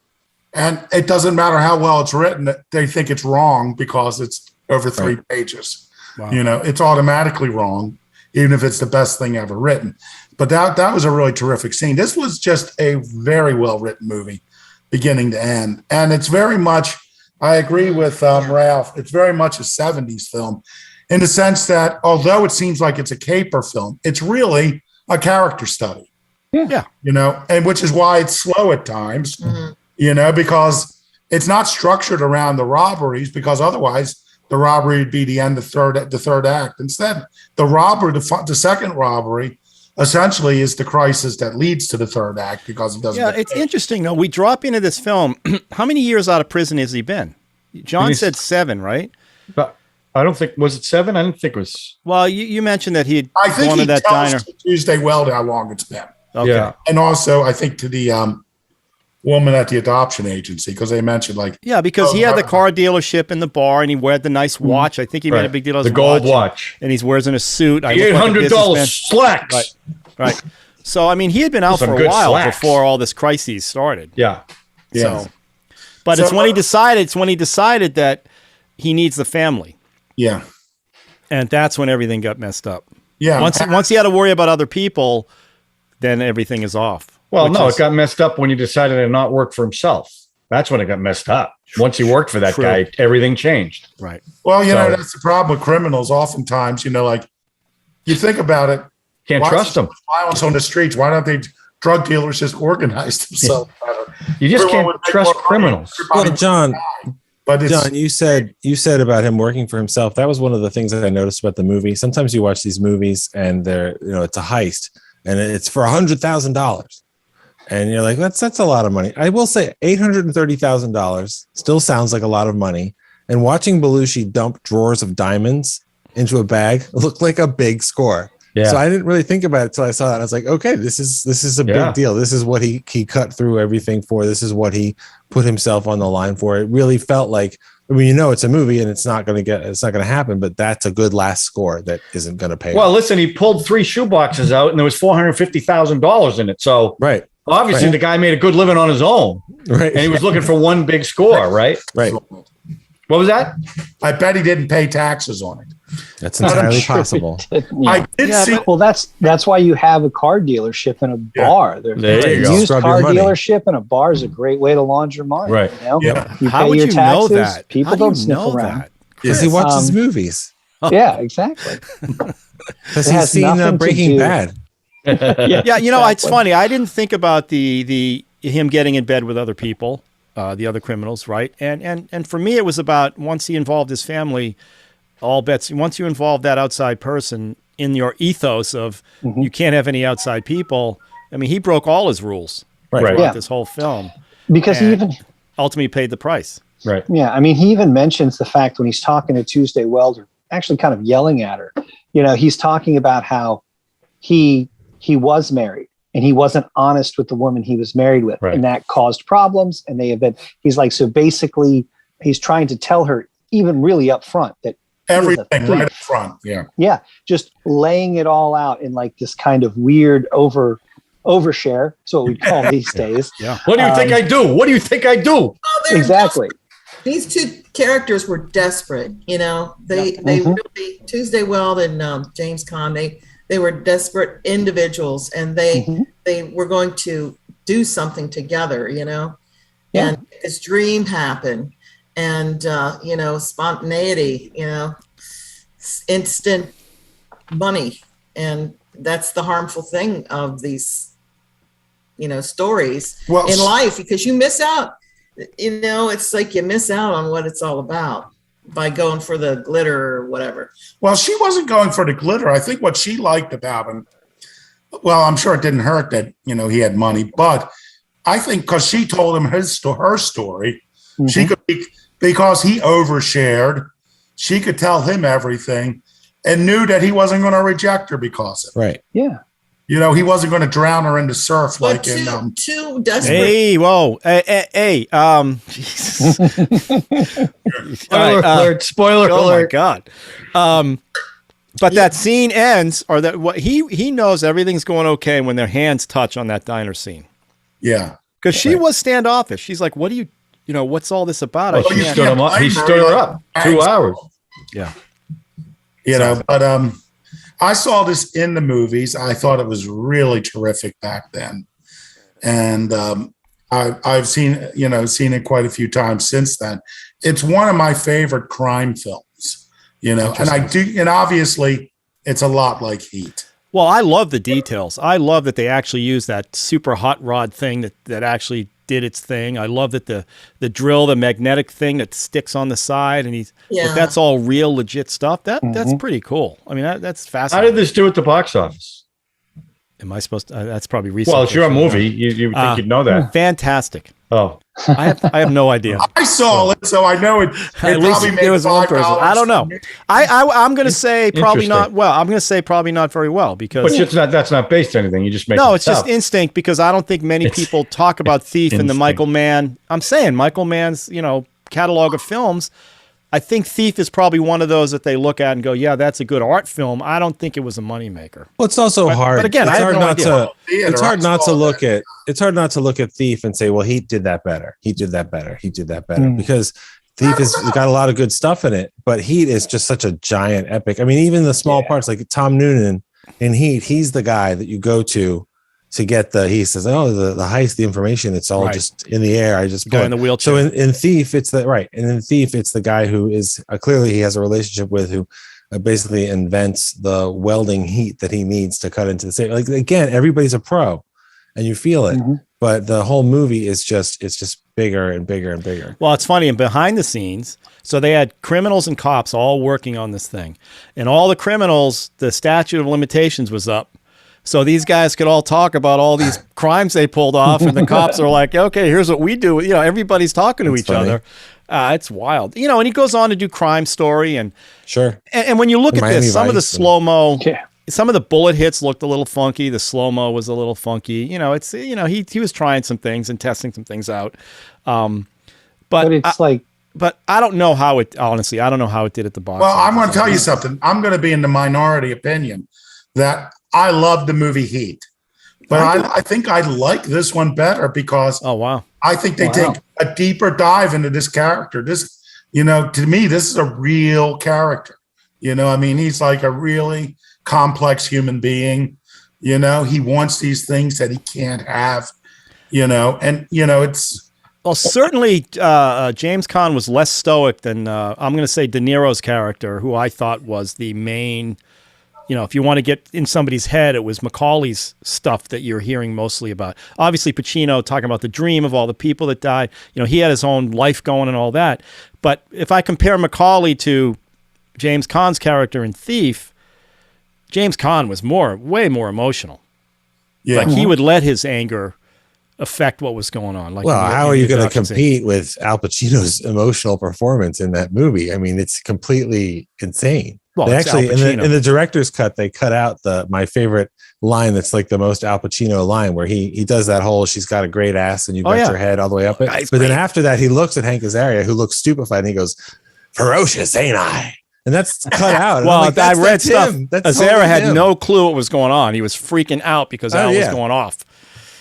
[SPEAKER 4] and it doesn't matter how well it's written. They think it's wrong because it's over 3 pages.
[SPEAKER 3] Wow.
[SPEAKER 4] It's automatically wrong, even if it's the best thing ever written. But that was a really terrific scene. This was just a very well-written movie, beginning to end. And it's very much, I agree with Ralph, it's very much a 70s film in the sense that although it seems like it's a caper film, it's really a character study.
[SPEAKER 3] Yeah.
[SPEAKER 4] And which is why it's slow at times, because it's not structured around the robberies, because otherwise the robbery would be the end of the third act. Instead, the second robbery essentially is the crisis that leads to the third act because it doesn't.
[SPEAKER 3] Yeah, it's interesting though. We drop into this film. How many years out of prison has he been? John said 7, right?
[SPEAKER 6] But I don't think, was it 7? I didn't think it was.
[SPEAKER 3] Well, you mentioned that he had
[SPEAKER 4] I think
[SPEAKER 3] gone
[SPEAKER 4] he
[SPEAKER 3] to that
[SPEAKER 4] tells
[SPEAKER 3] diner.
[SPEAKER 4] to Tuesday Weld how long it's been.
[SPEAKER 3] Okay.
[SPEAKER 6] Yeah.
[SPEAKER 4] And also, I think to the woman at the adoption agency, because they mentioned
[SPEAKER 3] Yeah, because he had the car dealership in the bar and he wore the nice watch. I think he made a big deal of his
[SPEAKER 6] the gold watch.
[SPEAKER 3] And he's wears in a suit.
[SPEAKER 6] The $800 slacks.
[SPEAKER 3] Right. So, I mean, he had been out
[SPEAKER 6] Some
[SPEAKER 3] for a
[SPEAKER 6] good
[SPEAKER 3] while
[SPEAKER 6] slacks.
[SPEAKER 3] before all this crisis started.
[SPEAKER 6] Yeah.
[SPEAKER 3] So, but it's when he decided that he needs the family.
[SPEAKER 4] Yeah.
[SPEAKER 3] And that's when everything got messed up.
[SPEAKER 4] Yeah.
[SPEAKER 3] Once he had to worry about other people, then everything is off.
[SPEAKER 6] Well, no, it got messed up when he decided to not work for himself. That's when it got messed up. Once he worked for that guy, everything changed.
[SPEAKER 3] Right.
[SPEAKER 4] Well, that's the problem with criminals. Oftentimes, like you think about it.
[SPEAKER 6] Can't trust them.
[SPEAKER 4] Violence on the streets. Why don't they drug dealers just organize themselves better?
[SPEAKER 6] You just
[SPEAKER 4] Everyone
[SPEAKER 6] can't
[SPEAKER 4] would make
[SPEAKER 6] trust
[SPEAKER 4] more money.
[SPEAKER 6] criminals.
[SPEAKER 4] Everybody
[SPEAKER 7] Well, John,
[SPEAKER 4] But it's,
[SPEAKER 7] John, you said about him working for himself. That was one of the things that I noticed about the movie. Sometimes you watch these movies and they're, it's a heist and it's for $100,000. And you're like, that's a lot of money. I will say $830,000 still sounds like a lot of money. And watching Belushi dump drawers of diamonds into a bag looked like a big score.
[SPEAKER 6] Yeah.
[SPEAKER 7] So I didn't really think about it until I saw that. I was like, okay, this is a big deal. This is what he cut through everything for. This is what he put himself on the line for. It really felt like, it's a movie and it's not going to happen, but that's a good last score that isn't going to pay.
[SPEAKER 6] Well, listen, he pulled 3 shoeboxes out and there was $450,000 in it. So obviously the guy made a good living on his own.
[SPEAKER 7] Right.
[SPEAKER 6] And he was looking for one big score, right?
[SPEAKER 7] Right.
[SPEAKER 6] What was that?
[SPEAKER 4] I bet he didn't pay taxes on it.
[SPEAKER 7] That's entirely possible.
[SPEAKER 4] I did see.
[SPEAKER 8] Well, that's why you have a car dealership and a bar.
[SPEAKER 6] There you go.
[SPEAKER 8] Used
[SPEAKER 7] Scrub
[SPEAKER 8] car
[SPEAKER 7] your money.
[SPEAKER 8] dealership and a bar is a great way to launder money.
[SPEAKER 6] Right.
[SPEAKER 4] Yeah.
[SPEAKER 8] You
[SPEAKER 3] How
[SPEAKER 8] pay
[SPEAKER 3] would
[SPEAKER 8] your
[SPEAKER 3] you know
[SPEAKER 8] taxes,
[SPEAKER 3] that?
[SPEAKER 8] People
[SPEAKER 3] How do you
[SPEAKER 8] don't sniff
[SPEAKER 3] know
[SPEAKER 8] around.
[SPEAKER 3] that?
[SPEAKER 7] Because he watches movies.
[SPEAKER 8] Yeah, exactly.
[SPEAKER 7] Because
[SPEAKER 8] It
[SPEAKER 7] he's
[SPEAKER 8] has
[SPEAKER 7] seen
[SPEAKER 8] nothing to
[SPEAKER 7] Breaking
[SPEAKER 8] do-
[SPEAKER 7] Bad.
[SPEAKER 3] Yeah, it's funny. I didn't think about the him getting in bed with other people, the other criminals, right? And for me, it was about once he involved his family, all bets. Once you involve that outside person in your ethos of you can't have any outside people, I mean, he broke all his rules
[SPEAKER 6] Right.
[SPEAKER 3] throughout this whole film.
[SPEAKER 8] Because he
[SPEAKER 3] and
[SPEAKER 8] even
[SPEAKER 3] ultimately paid the price.
[SPEAKER 6] Right.
[SPEAKER 8] Yeah, I mean, he even mentions the fact when he's talking to Tuesday Weld, actually kind of yelling at her. You know, he's talking about how he was married and he wasn't honest with the woman he was married with,
[SPEAKER 6] Right.
[SPEAKER 8] and that caused problems. And they have been. He's like, so basically, he's trying to tell her, even really up front, that
[SPEAKER 4] Everything right up front. Yeah.
[SPEAKER 8] Yeah, just laying it all out in like this kind of weird overshare. So what we call these days.
[SPEAKER 3] Yeah.
[SPEAKER 6] What do you think I do? What do you think I do?
[SPEAKER 5] Oh, they're
[SPEAKER 8] Exactly.
[SPEAKER 5] These two characters were desperate, you know. They really, Tuesday Weld and James Caan, they were desperate individuals, and they were going to do something together, you know.
[SPEAKER 8] Yeah.
[SPEAKER 5] And his dream happened, and you know, spontaneity, you know, instant money, and that's the harmful thing of these, you know, stories in life, because you miss out. You know, it's like you miss out on what it's all about by going for the glitter or whatever.
[SPEAKER 4] Well, she wasn't going for the glitter. I think what she liked about him, well, I'm sure it didn't hurt that, you know, he had money, but I think because she told him her story, she could, because he overshared, she could tell him everything and knew that he wasn't going to reject her because of it.
[SPEAKER 7] Right.
[SPEAKER 8] Yeah.
[SPEAKER 4] You know, he wasn't going to drown her in the surf
[SPEAKER 5] But
[SPEAKER 4] like in
[SPEAKER 5] too desperate.
[SPEAKER 3] Hey, whoa. Hey, Jesus.
[SPEAKER 6] Spoiler alert. Spoiler
[SPEAKER 3] oh
[SPEAKER 6] alert.
[SPEAKER 3] my God. But that scene ends, or that what he knows everything's going okay when their hands touch on that diner scene.
[SPEAKER 4] Yeah.
[SPEAKER 3] Because she was standoffish. She's like, what do you know, what's all this about?
[SPEAKER 6] Well, he stood him up. He stood her up 2 hours.
[SPEAKER 3] Yeah.
[SPEAKER 4] You know, but I saw this in the movies. I thought it was really terrific back then. And I've seen it quite a few times since then. It's one of my favorite crime films, you know, and obviously it's a lot like Heat.
[SPEAKER 3] Well, I love the details. I love that they actually use that super hot rod thing that actually did its thing. I love that the drill, the magnetic thing that sticks on the side, and that's all real, legit stuff. That's pretty cool. I mean, that's fascinating.
[SPEAKER 6] How did this do at the box office?
[SPEAKER 3] Am I supposed to? That's probably recent.
[SPEAKER 6] Well, it's your movie. You would think you'd know that.
[SPEAKER 3] Fantastic.
[SPEAKER 6] Oh,
[SPEAKER 3] I have no idea.
[SPEAKER 4] I saw it, so I know it.
[SPEAKER 3] At least there was one person. I don't know. I'm going to say probably not. Well, I'm going to say probably not very well because.
[SPEAKER 6] But that's not based on anything. You just make.
[SPEAKER 3] No, it's just instinct because I don't think many people talk about Thief in the Michael Mann. I'm saying Michael Mann's catalog of films. I think Thief is probably one of those that they look at and go, yeah, that's a good art film. I don't think it was a moneymaker.
[SPEAKER 7] Well, it's also hard.
[SPEAKER 3] But again,
[SPEAKER 7] it's
[SPEAKER 3] I have
[SPEAKER 7] hard
[SPEAKER 3] no
[SPEAKER 7] not
[SPEAKER 3] idea.
[SPEAKER 7] it's hard not to look at. It's hard not to look at Thief and say, well, he did that better. He did that better. He did that better because Thief has got a lot of good stuff in it. But Heat is just such a giant epic. I mean, even the small parts like Tom Noonan in Heat, he's the guy that you go to get he says, oh, the heist, the information, it's all just in the air. I just
[SPEAKER 3] go in the wheelchair.
[SPEAKER 7] So in Thief, it's and in Thief, it's the guy who is clearly he has a relationship with who basically invents the welding heat that he needs to cut into the same. Like again, everybody's a pro, and you feel it. But the whole movie is just bigger and bigger and bigger.
[SPEAKER 3] Well, it's funny. And behind the scenes, so they had criminals and cops all working on this thing, and all the criminals, the statute of limitations was up. So these guys could all talk about all these crimes they pulled off, and the cops are like, "Okay, here's what we do." You know, everybody's talking to each other. It's wild. You know, and he goes on to do Crime Story, and
[SPEAKER 7] sure.
[SPEAKER 3] And when you look at this, some of the slow mo,
[SPEAKER 8] Yeah.
[SPEAKER 3] some of the bullet hits looked a little funky. The slow mo was a little funky. You know, it's he was trying some things and testing some things out. But
[SPEAKER 8] it's
[SPEAKER 3] but I don't know how it. Honestly, I don't know how it did at the box.
[SPEAKER 4] Well, I'm going to tell you something. I'm going to be in the minority opinion that I love the movie Heat, but I think I like this one better because I think they take a deeper dive into this character. This, to me, this is a real character. I mean, he's like a really complex human being. He wants these things that he can't have. It's.
[SPEAKER 3] Well, certainly James Caan was less stoic than I'm going to say De Niro's character, who I thought was the main. If you want to get in somebody's head, it was Macaulay's stuff that you're hearing mostly about. Obviously, Pacino talking about the dream of all the people that died. He had his own life going and all that. But if I compare Macaulay to James Caan's character in Thief, James Caan was way more emotional.
[SPEAKER 4] Yeah.
[SPEAKER 3] Like he would let his anger affect what was going on. Like,
[SPEAKER 7] well,
[SPEAKER 3] in the-
[SPEAKER 7] how
[SPEAKER 3] in
[SPEAKER 7] are
[SPEAKER 3] the
[SPEAKER 7] you going to
[SPEAKER 3] introduction scene.
[SPEAKER 7] compete with Al Pacino's emotional performance in that movie? I mean, it's completely insane.
[SPEAKER 3] Well,
[SPEAKER 7] They
[SPEAKER 3] it's
[SPEAKER 7] actually,
[SPEAKER 3] Al Pacino.
[SPEAKER 7] in the director's cut, they cut out my favorite line. That's like the most Al Pacino line, where he does that whole "she's got a great ass" and you've got your head all the way up it.
[SPEAKER 3] Guy's
[SPEAKER 7] But then
[SPEAKER 3] great.
[SPEAKER 7] after that, he looks at Hank Azaria, who looks stupefied, and he goes, "Ferocious, ain't I?" And that's cut out. And I'm
[SPEAKER 3] Well,
[SPEAKER 7] like,
[SPEAKER 3] I read
[SPEAKER 7] that's
[SPEAKER 3] stuff.
[SPEAKER 7] him. That's
[SPEAKER 3] Azera
[SPEAKER 7] totally
[SPEAKER 3] had
[SPEAKER 7] him.
[SPEAKER 3] no clue what was going on. He was freaking out because Al was going off.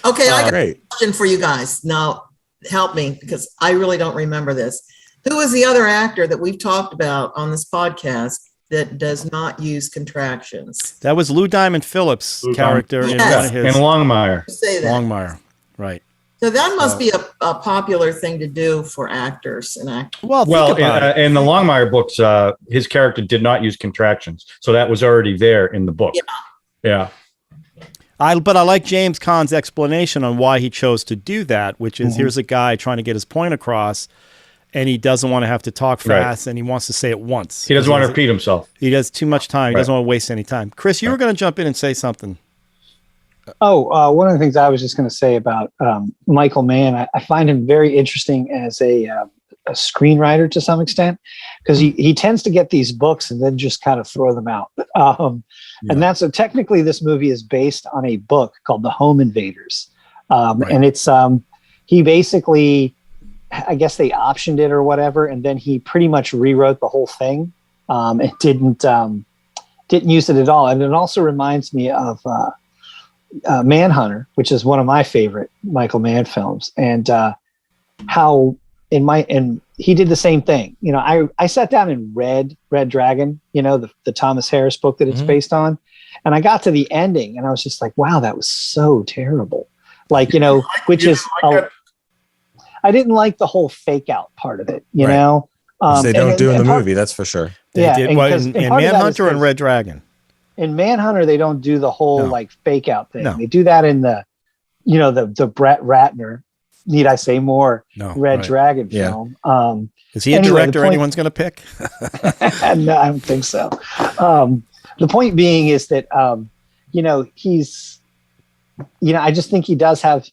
[SPEAKER 5] Okay, I got
[SPEAKER 7] Great.
[SPEAKER 5] a question for you guys. Now, help me because I really don't remember this. Who is the other actor that we've talked about on this podcast that does not use contractions?
[SPEAKER 3] That was Lou Diamond Phillips' character in
[SPEAKER 5] Yes.
[SPEAKER 3] one of his
[SPEAKER 6] And Longmire.
[SPEAKER 5] Say that.
[SPEAKER 3] Longmire, right?
[SPEAKER 5] So that must be a popular thing to do for actors and actors.
[SPEAKER 3] Well,
[SPEAKER 6] Well, in the Longmire books, his character did not use contractions, so that was already there in the book. Yeah.
[SPEAKER 3] But I like James Caan's explanation on why he chose to do that, which is here's a guy trying to get his point across, and he doesn't want to have to talk fast, and he wants to say it once.
[SPEAKER 6] He doesn't want to repeat himself.
[SPEAKER 3] He does too much time. He doesn't want to waste any time. Chris, you were going to jump in and say something.
[SPEAKER 8] Oh, one of the things I was just going to say about Michael Mann, I find him very interesting as a screenwriter to some extent, because he tends to get these books and then just kind of throw them out. And that's so technically this movie is based on a book called The Home Invaders. And it's he basically, I guess they optioned it or whatever, and then he pretty much rewrote the whole thing. It didn't use it at all. And it also reminds me of Manhunter, which is one of my favorite Michael Mann films, and how he did the same thing. You know, I sat down and read Red Dragon, you know, the Thomas Harris book that it's based on, and I got to the ending and I was just like, wow, that was so terrible. Like, you know, which is I didn't like the whole fake out part of it, you know.
[SPEAKER 7] Which they don't do in the movie, that's for sure.
[SPEAKER 3] They did. Well, in Manhunter and Red Dragon.
[SPEAKER 8] In Manhunter, they don't do the whole like fake out thing.
[SPEAKER 3] No.
[SPEAKER 8] They do that in the, you know, the Brett Ratner, need I say more, Red Dragon film.
[SPEAKER 3] Is he a director anyone's going to pick?
[SPEAKER 8] No, I don't think so. The point being is that, you know, he's, you know, I just think he does have,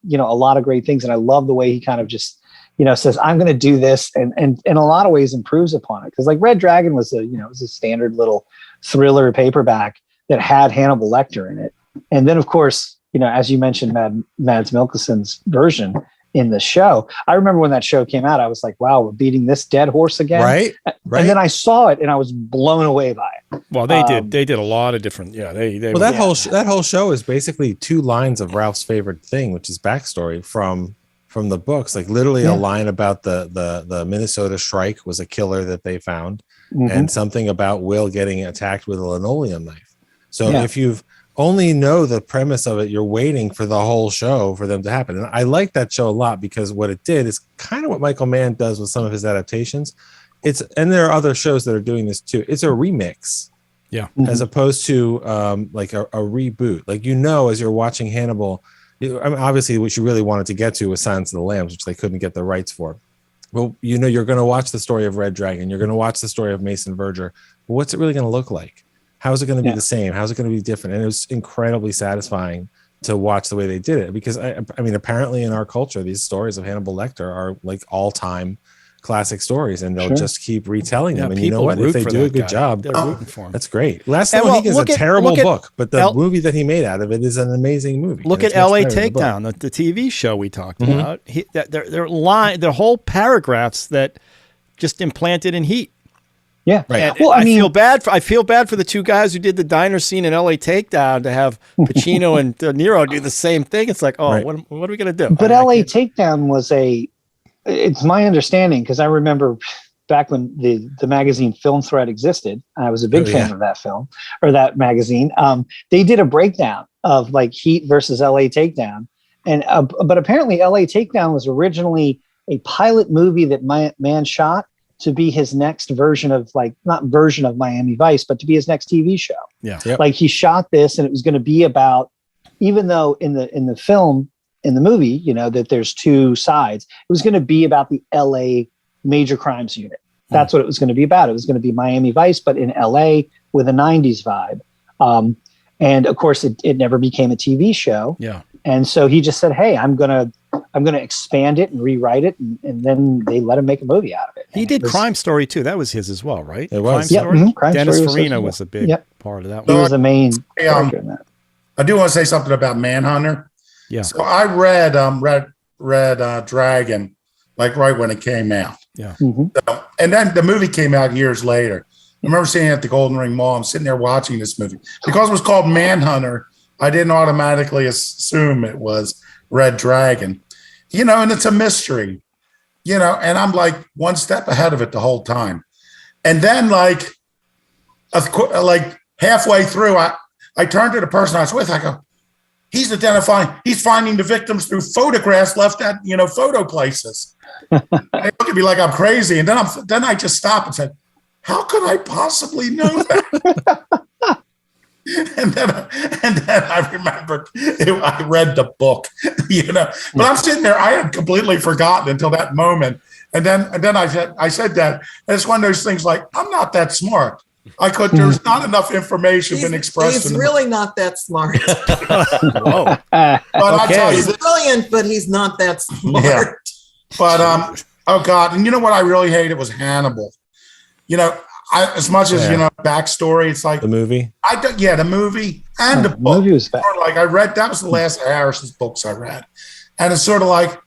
[SPEAKER 8] you know, a lot of great things. And I love the way he kind of just, you know, says, I'm going to do this, and in a lot of ways improves upon it. Because like Red Dragon was it was a standard little thriller paperback that had Hannibal Lecter in it. And then of course, you know, as you mentioned, Mads Mikkelsen's version in the show, I remember when that show came out, I was like, wow, we're beating this dead horse again.
[SPEAKER 7] Right.
[SPEAKER 8] And then I saw it and I was blown away by it.
[SPEAKER 3] Well, they did a lot of different,
[SPEAKER 7] Well, that whole show is basically 2 lines of Ralph's favorite thing, which is backstory from the books. Like literally a line about the Minnesota Shrike was a killer that they found, and something about Will getting attacked with a linoleum knife. So if you've only know the premise of it, you're waiting for the whole show for them to happen. And I like that show a lot because what it did is kind of what Michael Mann does with some of his adaptations. And there are other shows that are doing this too. It's a remix.
[SPEAKER 3] Yeah.
[SPEAKER 7] As opposed to like a reboot. Like, you know, as you're watching Hannibal, I mean, obviously what you really wanted to get to was Silence of the Lambs, which they couldn't get the rights for. Well, you know, you're going to watch the story of Red Dragon. You're going to watch the story of Mason Verger. But what's it really going to look like? How is it going to be the same? How's it going to be different? And it was incredibly satisfying to watch the way they did it, because I mean, apparently in our culture, these stories of Hannibal Lecter are like all-time classic stories, and they'll just keep retelling them. And you know what? If they do a good job,
[SPEAKER 3] they're rooting for him.
[SPEAKER 7] That's great. Last Known Heat is a terrible book, but the movie that he made out of it is an amazing movie.
[SPEAKER 3] Look at LA Takedown, the TV show we talked about. They're whole paragraphs that just implanted in heat.
[SPEAKER 8] Yeah,
[SPEAKER 3] right. Well, I feel bad for the 2 guys who did the diner scene in LA Takedown to have Pacino and De Niro do the same thing. It's like, what are we going to do?
[SPEAKER 8] But LA Takedown was it's my understanding, because I remember back when the magazine Film Thread existed, I was a big fan of that film or that magazine. They did a breakdown of like Heat versus LA Takedown. And but apparently LA Takedown was originally a pilot movie that Mann shot to be his next version of, like, not version of Miami Vice, but to be his next TV show.
[SPEAKER 3] Yeah.
[SPEAKER 7] Yep.
[SPEAKER 8] Like, he shot this and it was going to be about, even though in the film, in the movie, you know, that there's 2 sides, it was going to be about the LA Major Crimes Unit. That's what it was going to be about. It was going to be Miami Vice, but in LA with a 90s vibe. And of course, it never became a TV show.
[SPEAKER 3] Yeah.
[SPEAKER 8] And so he just said, "Hey, I'm gonna expand it and rewrite it," and then they let him make a movie out of it.
[SPEAKER 3] He did Crime Story too. That was his as well, right?
[SPEAKER 7] It was.
[SPEAKER 3] Crime Story.
[SPEAKER 8] Crime
[SPEAKER 3] Dennis
[SPEAKER 8] Story
[SPEAKER 3] Farina was a big part of that
[SPEAKER 8] He
[SPEAKER 3] one.
[SPEAKER 8] was the main character in that.
[SPEAKER 4] I do want to say something about Manhunter.
[SPEAKER 3] Yeah.
[SPEAKER 4] So I read Dragon like right when it came out.
[SPEAKER 3] Yeah.
[SPEAKER 4] So, and then the movie came out years later. I remember seeing it at the Golden Ring Mall. I'm sitting there watching this movie. Because it was called Manhunter, I didn't automatically assume it was Red Dragon. You know, and it's a mystery. You know, and I'm like one step ahead of it the whole time. And then like halfway through, I turned to the person I was with. I go, he's finding the victims through photographs left at, photo places. They look at me like I'm crazy. And then I just stopped and said, how could I possibly know that? and then I remembered I read the book, but I'm sitting there. I had completely forgotten until that moment. And then I said that. And it's one of those things like, I'm not that smart. There's not enough information been expressed.
[SPEAKER 5] He's really not that smart.
[SPEAKER 3] Whoa.
[SPEAKER 4] But I tell you,
[SPEAKER 5] he's brilliant, but he's not that smart.
[SPEAKER 4] Yeah. But oh God, and you know what I really hated was Hannibal. As much as backstory, it's like
[SPEAKER 7] the movie.
[SPEAKER 4] The movie and the book.
[SPEAKER 8] Movie was bad.
[SPEAKER 4] Like I read, that was the last Harris's books I read, and it's sort of like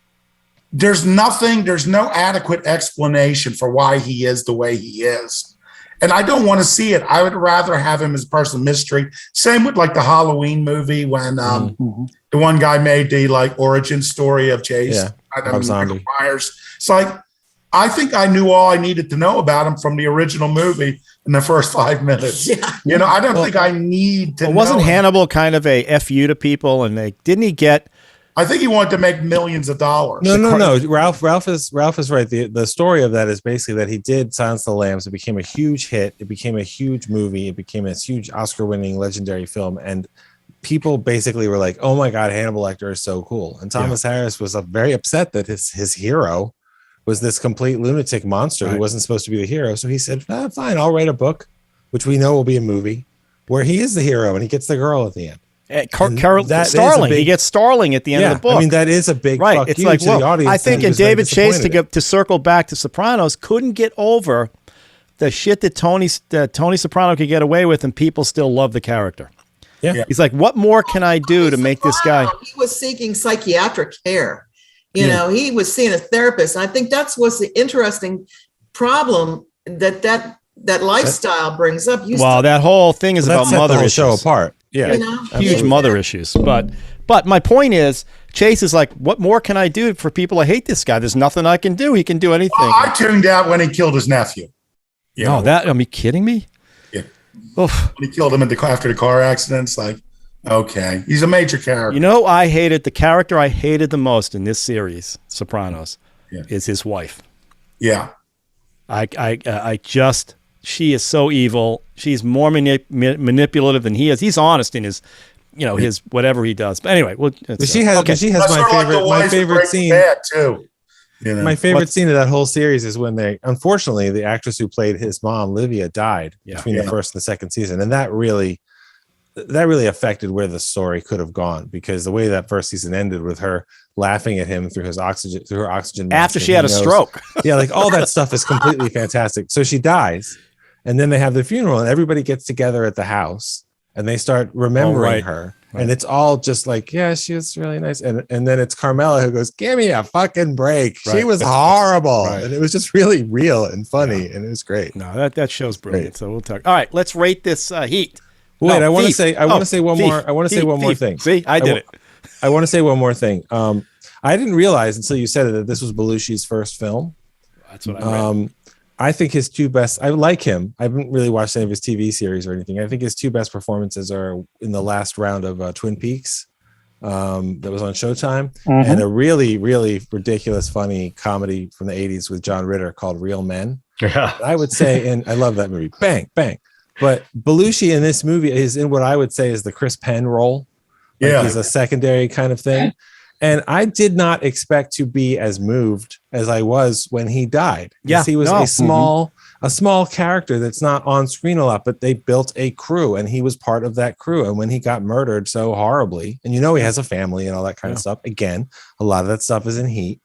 [SPEAKER 4] there's no adequate explanation for why he is the way he is. And I don't want to see it. I would rather have him as a person mystery. Same with like the Halloween movie when the one guy made the like origin story of Jason.
[SPEAKER 7] Zombie.
[SPEAKER 4] Myers. It's like, I think I knew all I needed to know about him from the original movie in the first 5 minutes. Yeah. I don't think I need to know.
[SPEAKER 3] Wasn't Hannibal kind of a FU to people? And didn't he get...
[SPEAKER 4] I think he wanted to make millions of dollars.
[SPEAKER 7] No. Ralph is right. The story of that is basically that he did Silence of the Lambs. It became a huge hit. It became a huge movie. It became a huge Oscar-winning legendary film. And people basically were like, "Oh my God, Hannibal Lecter is so cool." And Thomas Harris was very upset that his hero was this complete lunatic monster who wasn't supposed to be the hero. So he said, "Fine, I'll write a book, which we know will be a movie, where he is the hero and he gets the girl at the end."
[SPEAKER 3] Starling. He gets Starling at the end of the book.
[SPEAKER 7] I mean, that is a big fuck
[SPEAKER 3] It's
[SPEAKER 7] you
[SPEAKER 3] like,
[SPEAKER 7] to the audience.
[SPEAKER 3] I think, and David Chase to circle back to Sopranos couldn't get over the shit that Tony Soprano could get away with, and people still love the character. Yeah, he's like, what more can I do to make this guy?
[SPEAKER 5] He was seeking psychiatric care. He was seeing a therapist. And I think that's what's the interesting problem that lifestyle brings up.
[SPEAKER 3] That whole thing is about mother issues.
[SPEAKER 7] Show apart. Yeah,
[SPEAKER 3] huge mother issues. But my point is, Chase is like, what more can I do for people? I hate this guy. There's nothing I can do. He can do anything.
[SPEAKER 4] I tuned out when he killed his nephew.
[SPEAKER 3] Are you kidding me?
[SPEAKER 4] Yeah. Oof. When he killed him after the car accident, it's like, okay, he's a major character.
[SPEAKER 3] I hated the character I hated the most in this series, Sopranos, is his wife.
[SPEAKER 4] Yeah.
[SPEAKER 3] She is so evil. She's more manipulative than he is. He's honest in his, his whatever he does. But anyway,
[SPEAKER 7] she has my favorite scene
[SPEAKER 4] too.
[SPEAKER 7] My favorite scene of that whole series is when unfortunately, the actress who played his mom, Livia, died between the first and the second season, and that really affected where the story could have gone, because the way that first season ended with her laughing at him through her oxygen mask
[SPEAKER 3] after she had a stroke.
[SPEAKER 7] Like all that stuff is completely fantastic. So she dies, and then they have the funeral, and everybody gets together at the house, and they start remembering her. Right. And it's all just like, yeah, she was really nice. And then it's Carmela who goes, "Give me a fucking break. Right. She was horrible." Right. And it was just really real and funny, and it was great.
[SPEAKER 3] No, that show's brilliant. Great. So we'll talk. All right, let's rate this Heat.
[SPEAKER 7] Wait, I want to say one more thing.
[SPEAKER 3] See, I did it.
[SPEAKER 7] I want to say one more thing. I didn't realize until you said it that this was Belushi's first film.
[SPEAKER 3] That's what I read.
[SPEAKER 7] I think his two best, I like him. I haven't really watched any of his TV series or anything. I think his two best performances are in the last round of Twin Peaks that was on Showtime, and a really, really ridiculous, funny comedy from the 80s with John Ritter called Real Men. Yeah. I would say, and I love that movie. Bang, bang. But Belushi in this movie is in what I would say is the Chris Penn role. He's a secondary kind of thing. And I did not expect to be as moved as I was when he died.
[SPEAKER 3] Yeah,
[SPEAKER 7] he was a small, a small character that's not on screen a lot, but they built a crew and he was part of that crew. And when he got murdered so horribly, and he has a family and all that kind of stuff, again, a lot of that stuff is in Heat.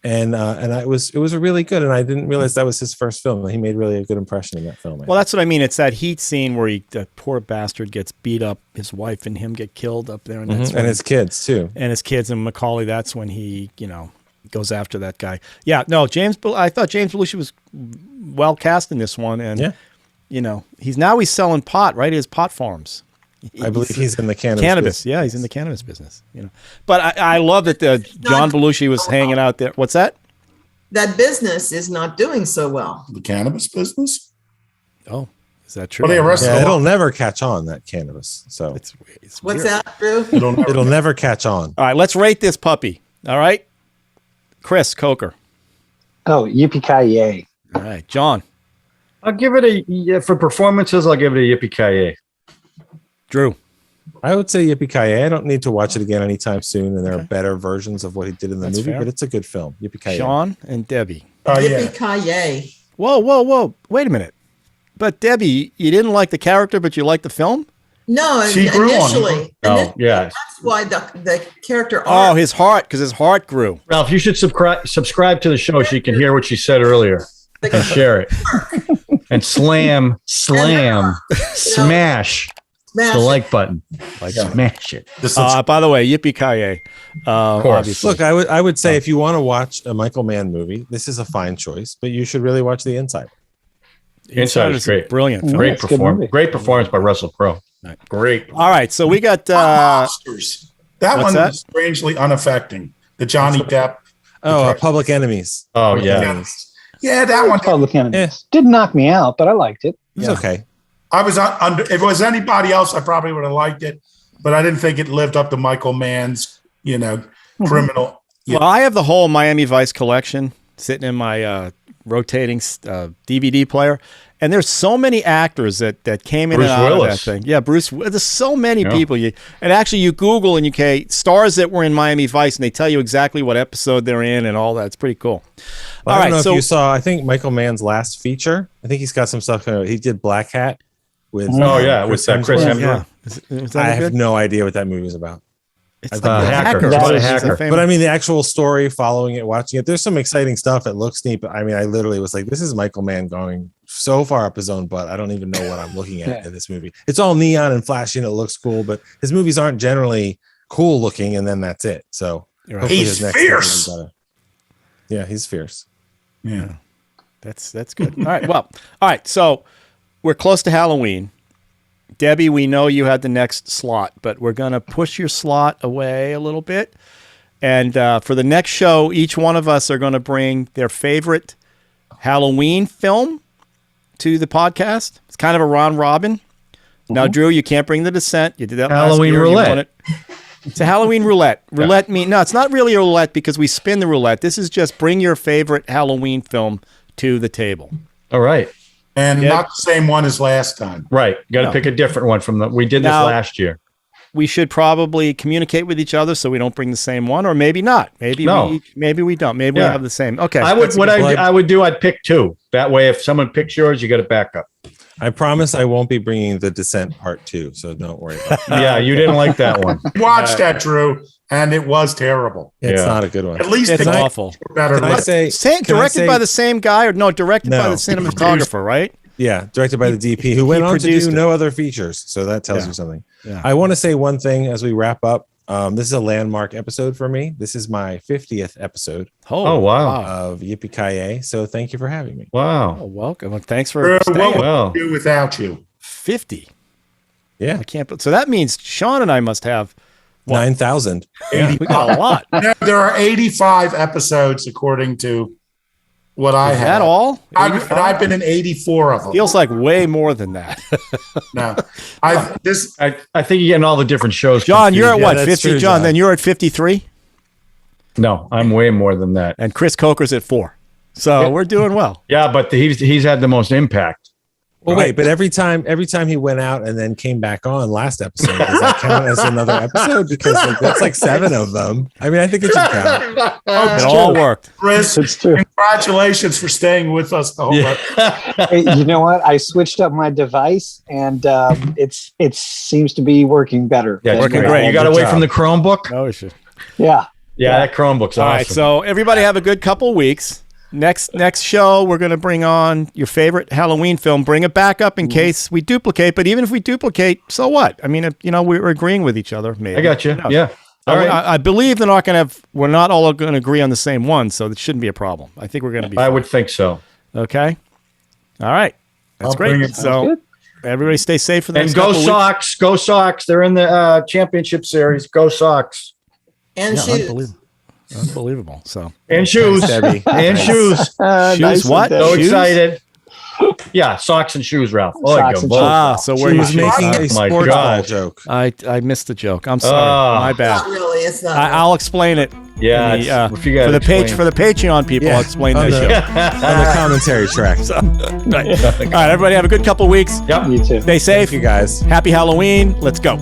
[SPEAKER 7] And it was a really good, and I didn't realize that was his first film. He made really a good impression in that film.
[SPEAKER 3] Well, that's what I mean. It's that Heat scene where the poor bastard gets beat up, his wife and him get killed up there, and that's
[SPEAKER 7] and his kids too,
[SPEAKER 3] and Macaulay. That's when he, goes after that guy. Yeah, no, I thought James Belushi was well cast in this one, and he's selling pot, right? His pot farms.
[SPEAKER 7] I believe he's in the cannabis business.
[SPEAKER 3] Yeah, he's in the cannabis business. But I love that John Belushi was hanging out there. What's that?
[SPEAKER 5] That business is not doing so well.
[SPEAKER 4] The cannabis business?
[SPEAKER 3] Oh, is that true?
[SPEAKER 4] Well,
[SPEAKER 7] it'll never catch on, that cannabis. So
[SPEAKER 3] it's
[SPEAKER 5] what's
[SPEAKER 3] weird.
[SPEAKER 5] that, Drew?
[SPEAKER 7] It'll never catch on.
[SPEAKER 3] All right, let's rate this puppy. All right, Chris Coker.
[SPEAKER 8] Oh, Yippee-Ki-Yay.
[SPEAKER 3] All right, John.
[SPEAKER 6] I'll give it for performances. I'll give it a Yippee-Ki-Yay.
[SPEAKER 3] Drew.
[SPEAKER 7] I would say Yippee-Ki-Yay. I don't need to watch it again anytime soon, and there are better versions of what he did in the movie,
[SPEAKER 3] fair.
[SPEAKER 7] but it's a good film. Yippee-Ki-Yay.
[SPEAKER 3] Sean and Debbie.
[SPEAKER 5] Yippee-Ki-Yay.
[SPEAKER 3] Whoa. Wait a minute. But Debbie, you didn't like the character, but you liked the film?
[SPEAKER 5] No,
[SPEAKER 4] She grew on
[SPEAKER 5] initially.
[SPEAKER 6] Oh, yeah.
[SPEAKER 5] That's why the character
[SPEAKER 3] Oh, his heart, because his heart grew.
[SPEAKER 6] Ralph, you should subscribe to the show so you can hear what she said earlier and share it. And slam, smash the like button. Smash it.
[SPEAKER 3] By the way, Yippee-Ki-Yay.
[SPEAKER 6] Of course.
[SPEAKER 3] Obviously.
[SPEAKER 7] Look, I would say if you want to watch a Michael Mann movie, this is a fine choice, but you should really watch The Inside.
[SPEAKER 6] Inside is great.
[SPEAKER 3] Brilliant film.
[SPEAKER 6] Great performance. Great performance by Russell Crowe.
[SPEAKER 3] Right.
[SPEAKER 6] Great.
[SPEAKER 3] All right, so we got
[SPEAKER 4] Monsters. That
[SPEAKER 3] what's
[SPEAKER 4] one
[SPEAKER 3] that?
[SPEAKER 4] was strangely unaffecting. The Johnny Depp.
[SPEAKER 7] Public Enemies.
[SPEAKER 6] Oh, yeah.
[SPEAKER 4] Yeah, that one.
[SPEAKER 8] Public Enemies. Didn't knock me out, but I liked it.
[SPEAKER 7] It's okay.
[SPEAKER 4] I was under. If it was anybody else, I probably would have liked it, but I didn't think it lived up to Michael Mann's, criminal.
[SPEAKER 3] Well, I have the whole Miami Vice collection sitting in my rotating DVD player, and there's so many actors that came in
[SPEAKER 6] Bruce
[SPEAKER 3] and out
[SPEAKER 6] Willis.
[SPEAKER 3] of that thing. Yeah, Bruce. There's so many people. And actually, you Google and stars that were in Miami Vice, and they tell you exactly what episode they're in and all that. It's pretty cool.
[SPEAKER 7] Well, I don't know if you saw. I think Michael Mann's last feature. I think he's got some stuff. He did Black Hat with.
[SPEAKER 6] with that Chris Hemsworth.
[SPEAKER 3] Is
[SPEAKER 7] I
[SPEAKER 3] that
[SPEAKER 7] have
[SPEAKER 3] good?
[SPEAKER 7] no idea what that movie is about.
[SPEAKER 3] It's
[SPEAKER 6] a hacker.
[SPEAKER 3] It's
[SPEAKER 6] About a
[SPEAKER 3] a
[SPEAKER 6] hacker.
[SPEAKER 3] famous-
[SPEAKER 7] But I mean, the actual story, following it, watching it, there's some exciting stuff. It looks neat, but I mean, I literally was like, this is Michael Mann going so far up his own butt. I don't even know what I'm looking at in this movie. It's all neon and flashy and it looks cool, but his movies aren't generally cool looking, and then that's it. So hopefully
[SPEAKER 4] He's
[SPEAKER 7] his next
[SPEAKER 4] fierce.
[SPEAKER 7] one will be better. Yeah, he's fierce.
[SPEAKER 4] Yeah.
[SPEAKER 3] That's good. All right. Well, all right. So we're close to Halloween. Debbie, we know you had the next slot, but we're going to push your slot away a little bit. And for the next show, each one of us are going to bring their favorite Halloween film to the podcast. It's kind of a round robin. Now, Drew, you can't bring The Descent. You did that
[SPEAKER 6] Halloween
[SPEAKER 3] last year.
[SPEAKER 6] roulette.
[SPEAKER 3] You won it. It's a Halloween roulette. Roulette no, it's not really a roulette because we spin the roulette. This is just bring your favorite Halloween film to the table.
[SPEAKER 6] All right.
[SPEAKER 4] And not the same one as last time.
[SPEAKER 6] Right. Got to pick a different one from we did this last year.
[SPEAKER 3] We should probably communicate with each other so we don't bring the same one, or maybe not. Maybe we don't. Maybe we have the same. Okay.
[SPEAKER 6] I'd pick two. That way, if someone picks yours, you got a backup.
[SPEAKER 7] I promise I won't be bringing The Descent Part 2, so don't worry about it.
[SPEAKER 6] Yeah, you didn't like that one.
[SPEAKER 4] Watch that, Drew, and it was terrible.
[SPEAKER 7] It's not a good one.
[SPEAKER 4] At least
[SPEAKER 3] it's awful.
[SPEAKER 4] Better.
[SPEAKER 7] Can I say
[SPEAKER 3] directed by the same guy, or directed by the cinematographer, right?
[SPEAKER 7] Yeah, directed by the DP, who went on to do
[SPEAKER 3] it.
[SPEAKER 7] no other features. So that tells you something.
[SPEAKER 3] Yeah.
[SPEAKER 7] I want to say one thing as we wrap up. This is a landmark episode for me. This is my 50th episode.
[SPEAKER 6] Oh, wow.
[SPEAKER 7] Of Yippee-Ki-Yay. So thank you for having me.
[SPEAKER 6] Wow.
[SPEAKER 3] Oh, welcome. Thanks for staying.
[SPEAKER 4] What would we do without you?
[SPEAKER 3] 50.
[SPEAKER 7] Yeah.
[SPEAKER 3] I can't. So that means Sean and I must have
[SPEAKER 7] 9,000.
[SPEAKER 3] Yeah, we got a lot.
[SPEAKER 4] There are 85 episodes according to what I have.
[SPEAKER 3] Is that all?
[SPEAKER 4] I've been in 84 of them.
[SPEAKER 3] Feels like way more than that.
[SPEAKER 4] No,
[SPEAKER 6] I think you're getting all the different shows.
[SPEAKER 3] John,
[SPEAKER 6] confused.
[SPEAKER 3] you're at what,
[SPEAKER 7] that's
[SPEAKER 3] 50?
[SPEAKER 7] true,
[SPEAKER 3] John,
[SPEAKER 7] John.
[SPEAKER 3] then you're at 53?
[SPEAKER 6] No, I'm way more than that.
[SPEAKER 3] And Chris Coker's at 4. So we're doing well.
[SPEAKER 6] Yeah, but he's had the most impact.
[SPEAKER 7] Well, wait, but every time he went out and then came back on last episode, does that count as another episode? Because that's like 7 of them. I mean, I think it should count.
[SPEAKER 3] It all worked.
[SPEAKER 4] Chris,
[SPEAKER 8] It's true.
[SPEAKER 4] congratulations for staying with us the whole
[SPEAKER 8] Hey, you know what? I switched up my device, and it seems to be working better.
[SPEAKER 6] Yeah,
[SPEAKER 3] Working great.
[SPEAKER 6] You got away from the Chromebook?
[SPEAKER 3] No issue.
[SPEAKER 8] Yeah.
[SPEAKER 6] Yeah, that Chromebook's awesome.
[SPEAKER 3] All right, so everybody have a good couple weeks. Next show, we're going to bring on your favorite Halloween film. Bring it back up in case we duplicate. But even if we duplicate, so what? I mean, we're agreeing with each other. Maybe
[SPEAKER 6] I got you. Yeah. All right.
[SPEAKER 3] I believe they're not going to. We're not all going to agree on the same one, so it shouldn't be a problem. I think we're going to be.
[SPEAKER 6] I
[SPEAKER 3] fine.
[SPEAKER 6] would think so.
[SPEAKER 3] Okay. All right. That's
[SPEAKER 4] I'll bring
[SPEAKER 3] great.
[SPEAKER 4] it.
[SPEAKER 3] So everybody stay safe for the
[SPEAKER 6] And
[SPEAKER 3] next
[SPEAKER 6] go
[SPEAKER 3] couple weeks.
[SPEAKER 6] Sox. Go Sox. They're in the championship series. Go Sox.
[SPEAKER 5] And
[SPEAKER 3] Yeah,
[SPEAKER 5] shoes.
[SPEAKER 3] Unbelievable. So
[SPEAKER 6] And shoes.
[SPEAKER 7] Debbie.
[SPEAKER 6] And shoes.
[SPEAKER 3] shoes.
[SPEAKER 8] Nice
[SPEAKER 3] What?
[SPEAKER 8] one,
[SPEAKER 6] So
[SPEAKER 8] Dave.
[SPEAKER 6] excited. Yeah, socks and shoes, Ralph. Oh,
[SPEAKER 8] Socks and
[SPEAKER 6] both.
[SPEAKER 8] shoes.
[SPEAKER 3] So where
[SPEAKER 7] He
[SPEAKER 3] you
[SPEAKER 7] was making a
[SPEAKER 6] Oh, my
[SPEAKER 7] sports ball
[SPEAKER 6] God.
[SPEAKER 7] joke.
[SPEAKER 3] I missed the joke. I'm sorry. My bad.
[SPEAKER 5] Not really. It's not.
[SPEAKER 3] I'll explain it.
[SPEAKER 6] Yeah,
[SPEAKER 3] in the,
[SPEAKER 6] if you gotta
[SPEAKER 3] for the
[SPEAKER 6] explain.
[SPEAKER 3] page for the Patreon people,
[SPEAKER 7] Yeah,
[SPEAKER 3] I'll explain
[SPEAKER 7] on
[SPEAKER 3] that
[SPEAKER 7] the-
[SPEAKER 3] show.
[SPEAKER 7] On the commentary track.
[SPEAKER 3] Right. All right, everybody have a good couple weeks.
[SPEAKER 6] Yep.
[SPEAKER 8] You too.
[SPEAKER 3] Stay safe.
[SPEAKER 7] Thank you guys.
[SPEAKER 3] Happy Halloween. Let's go.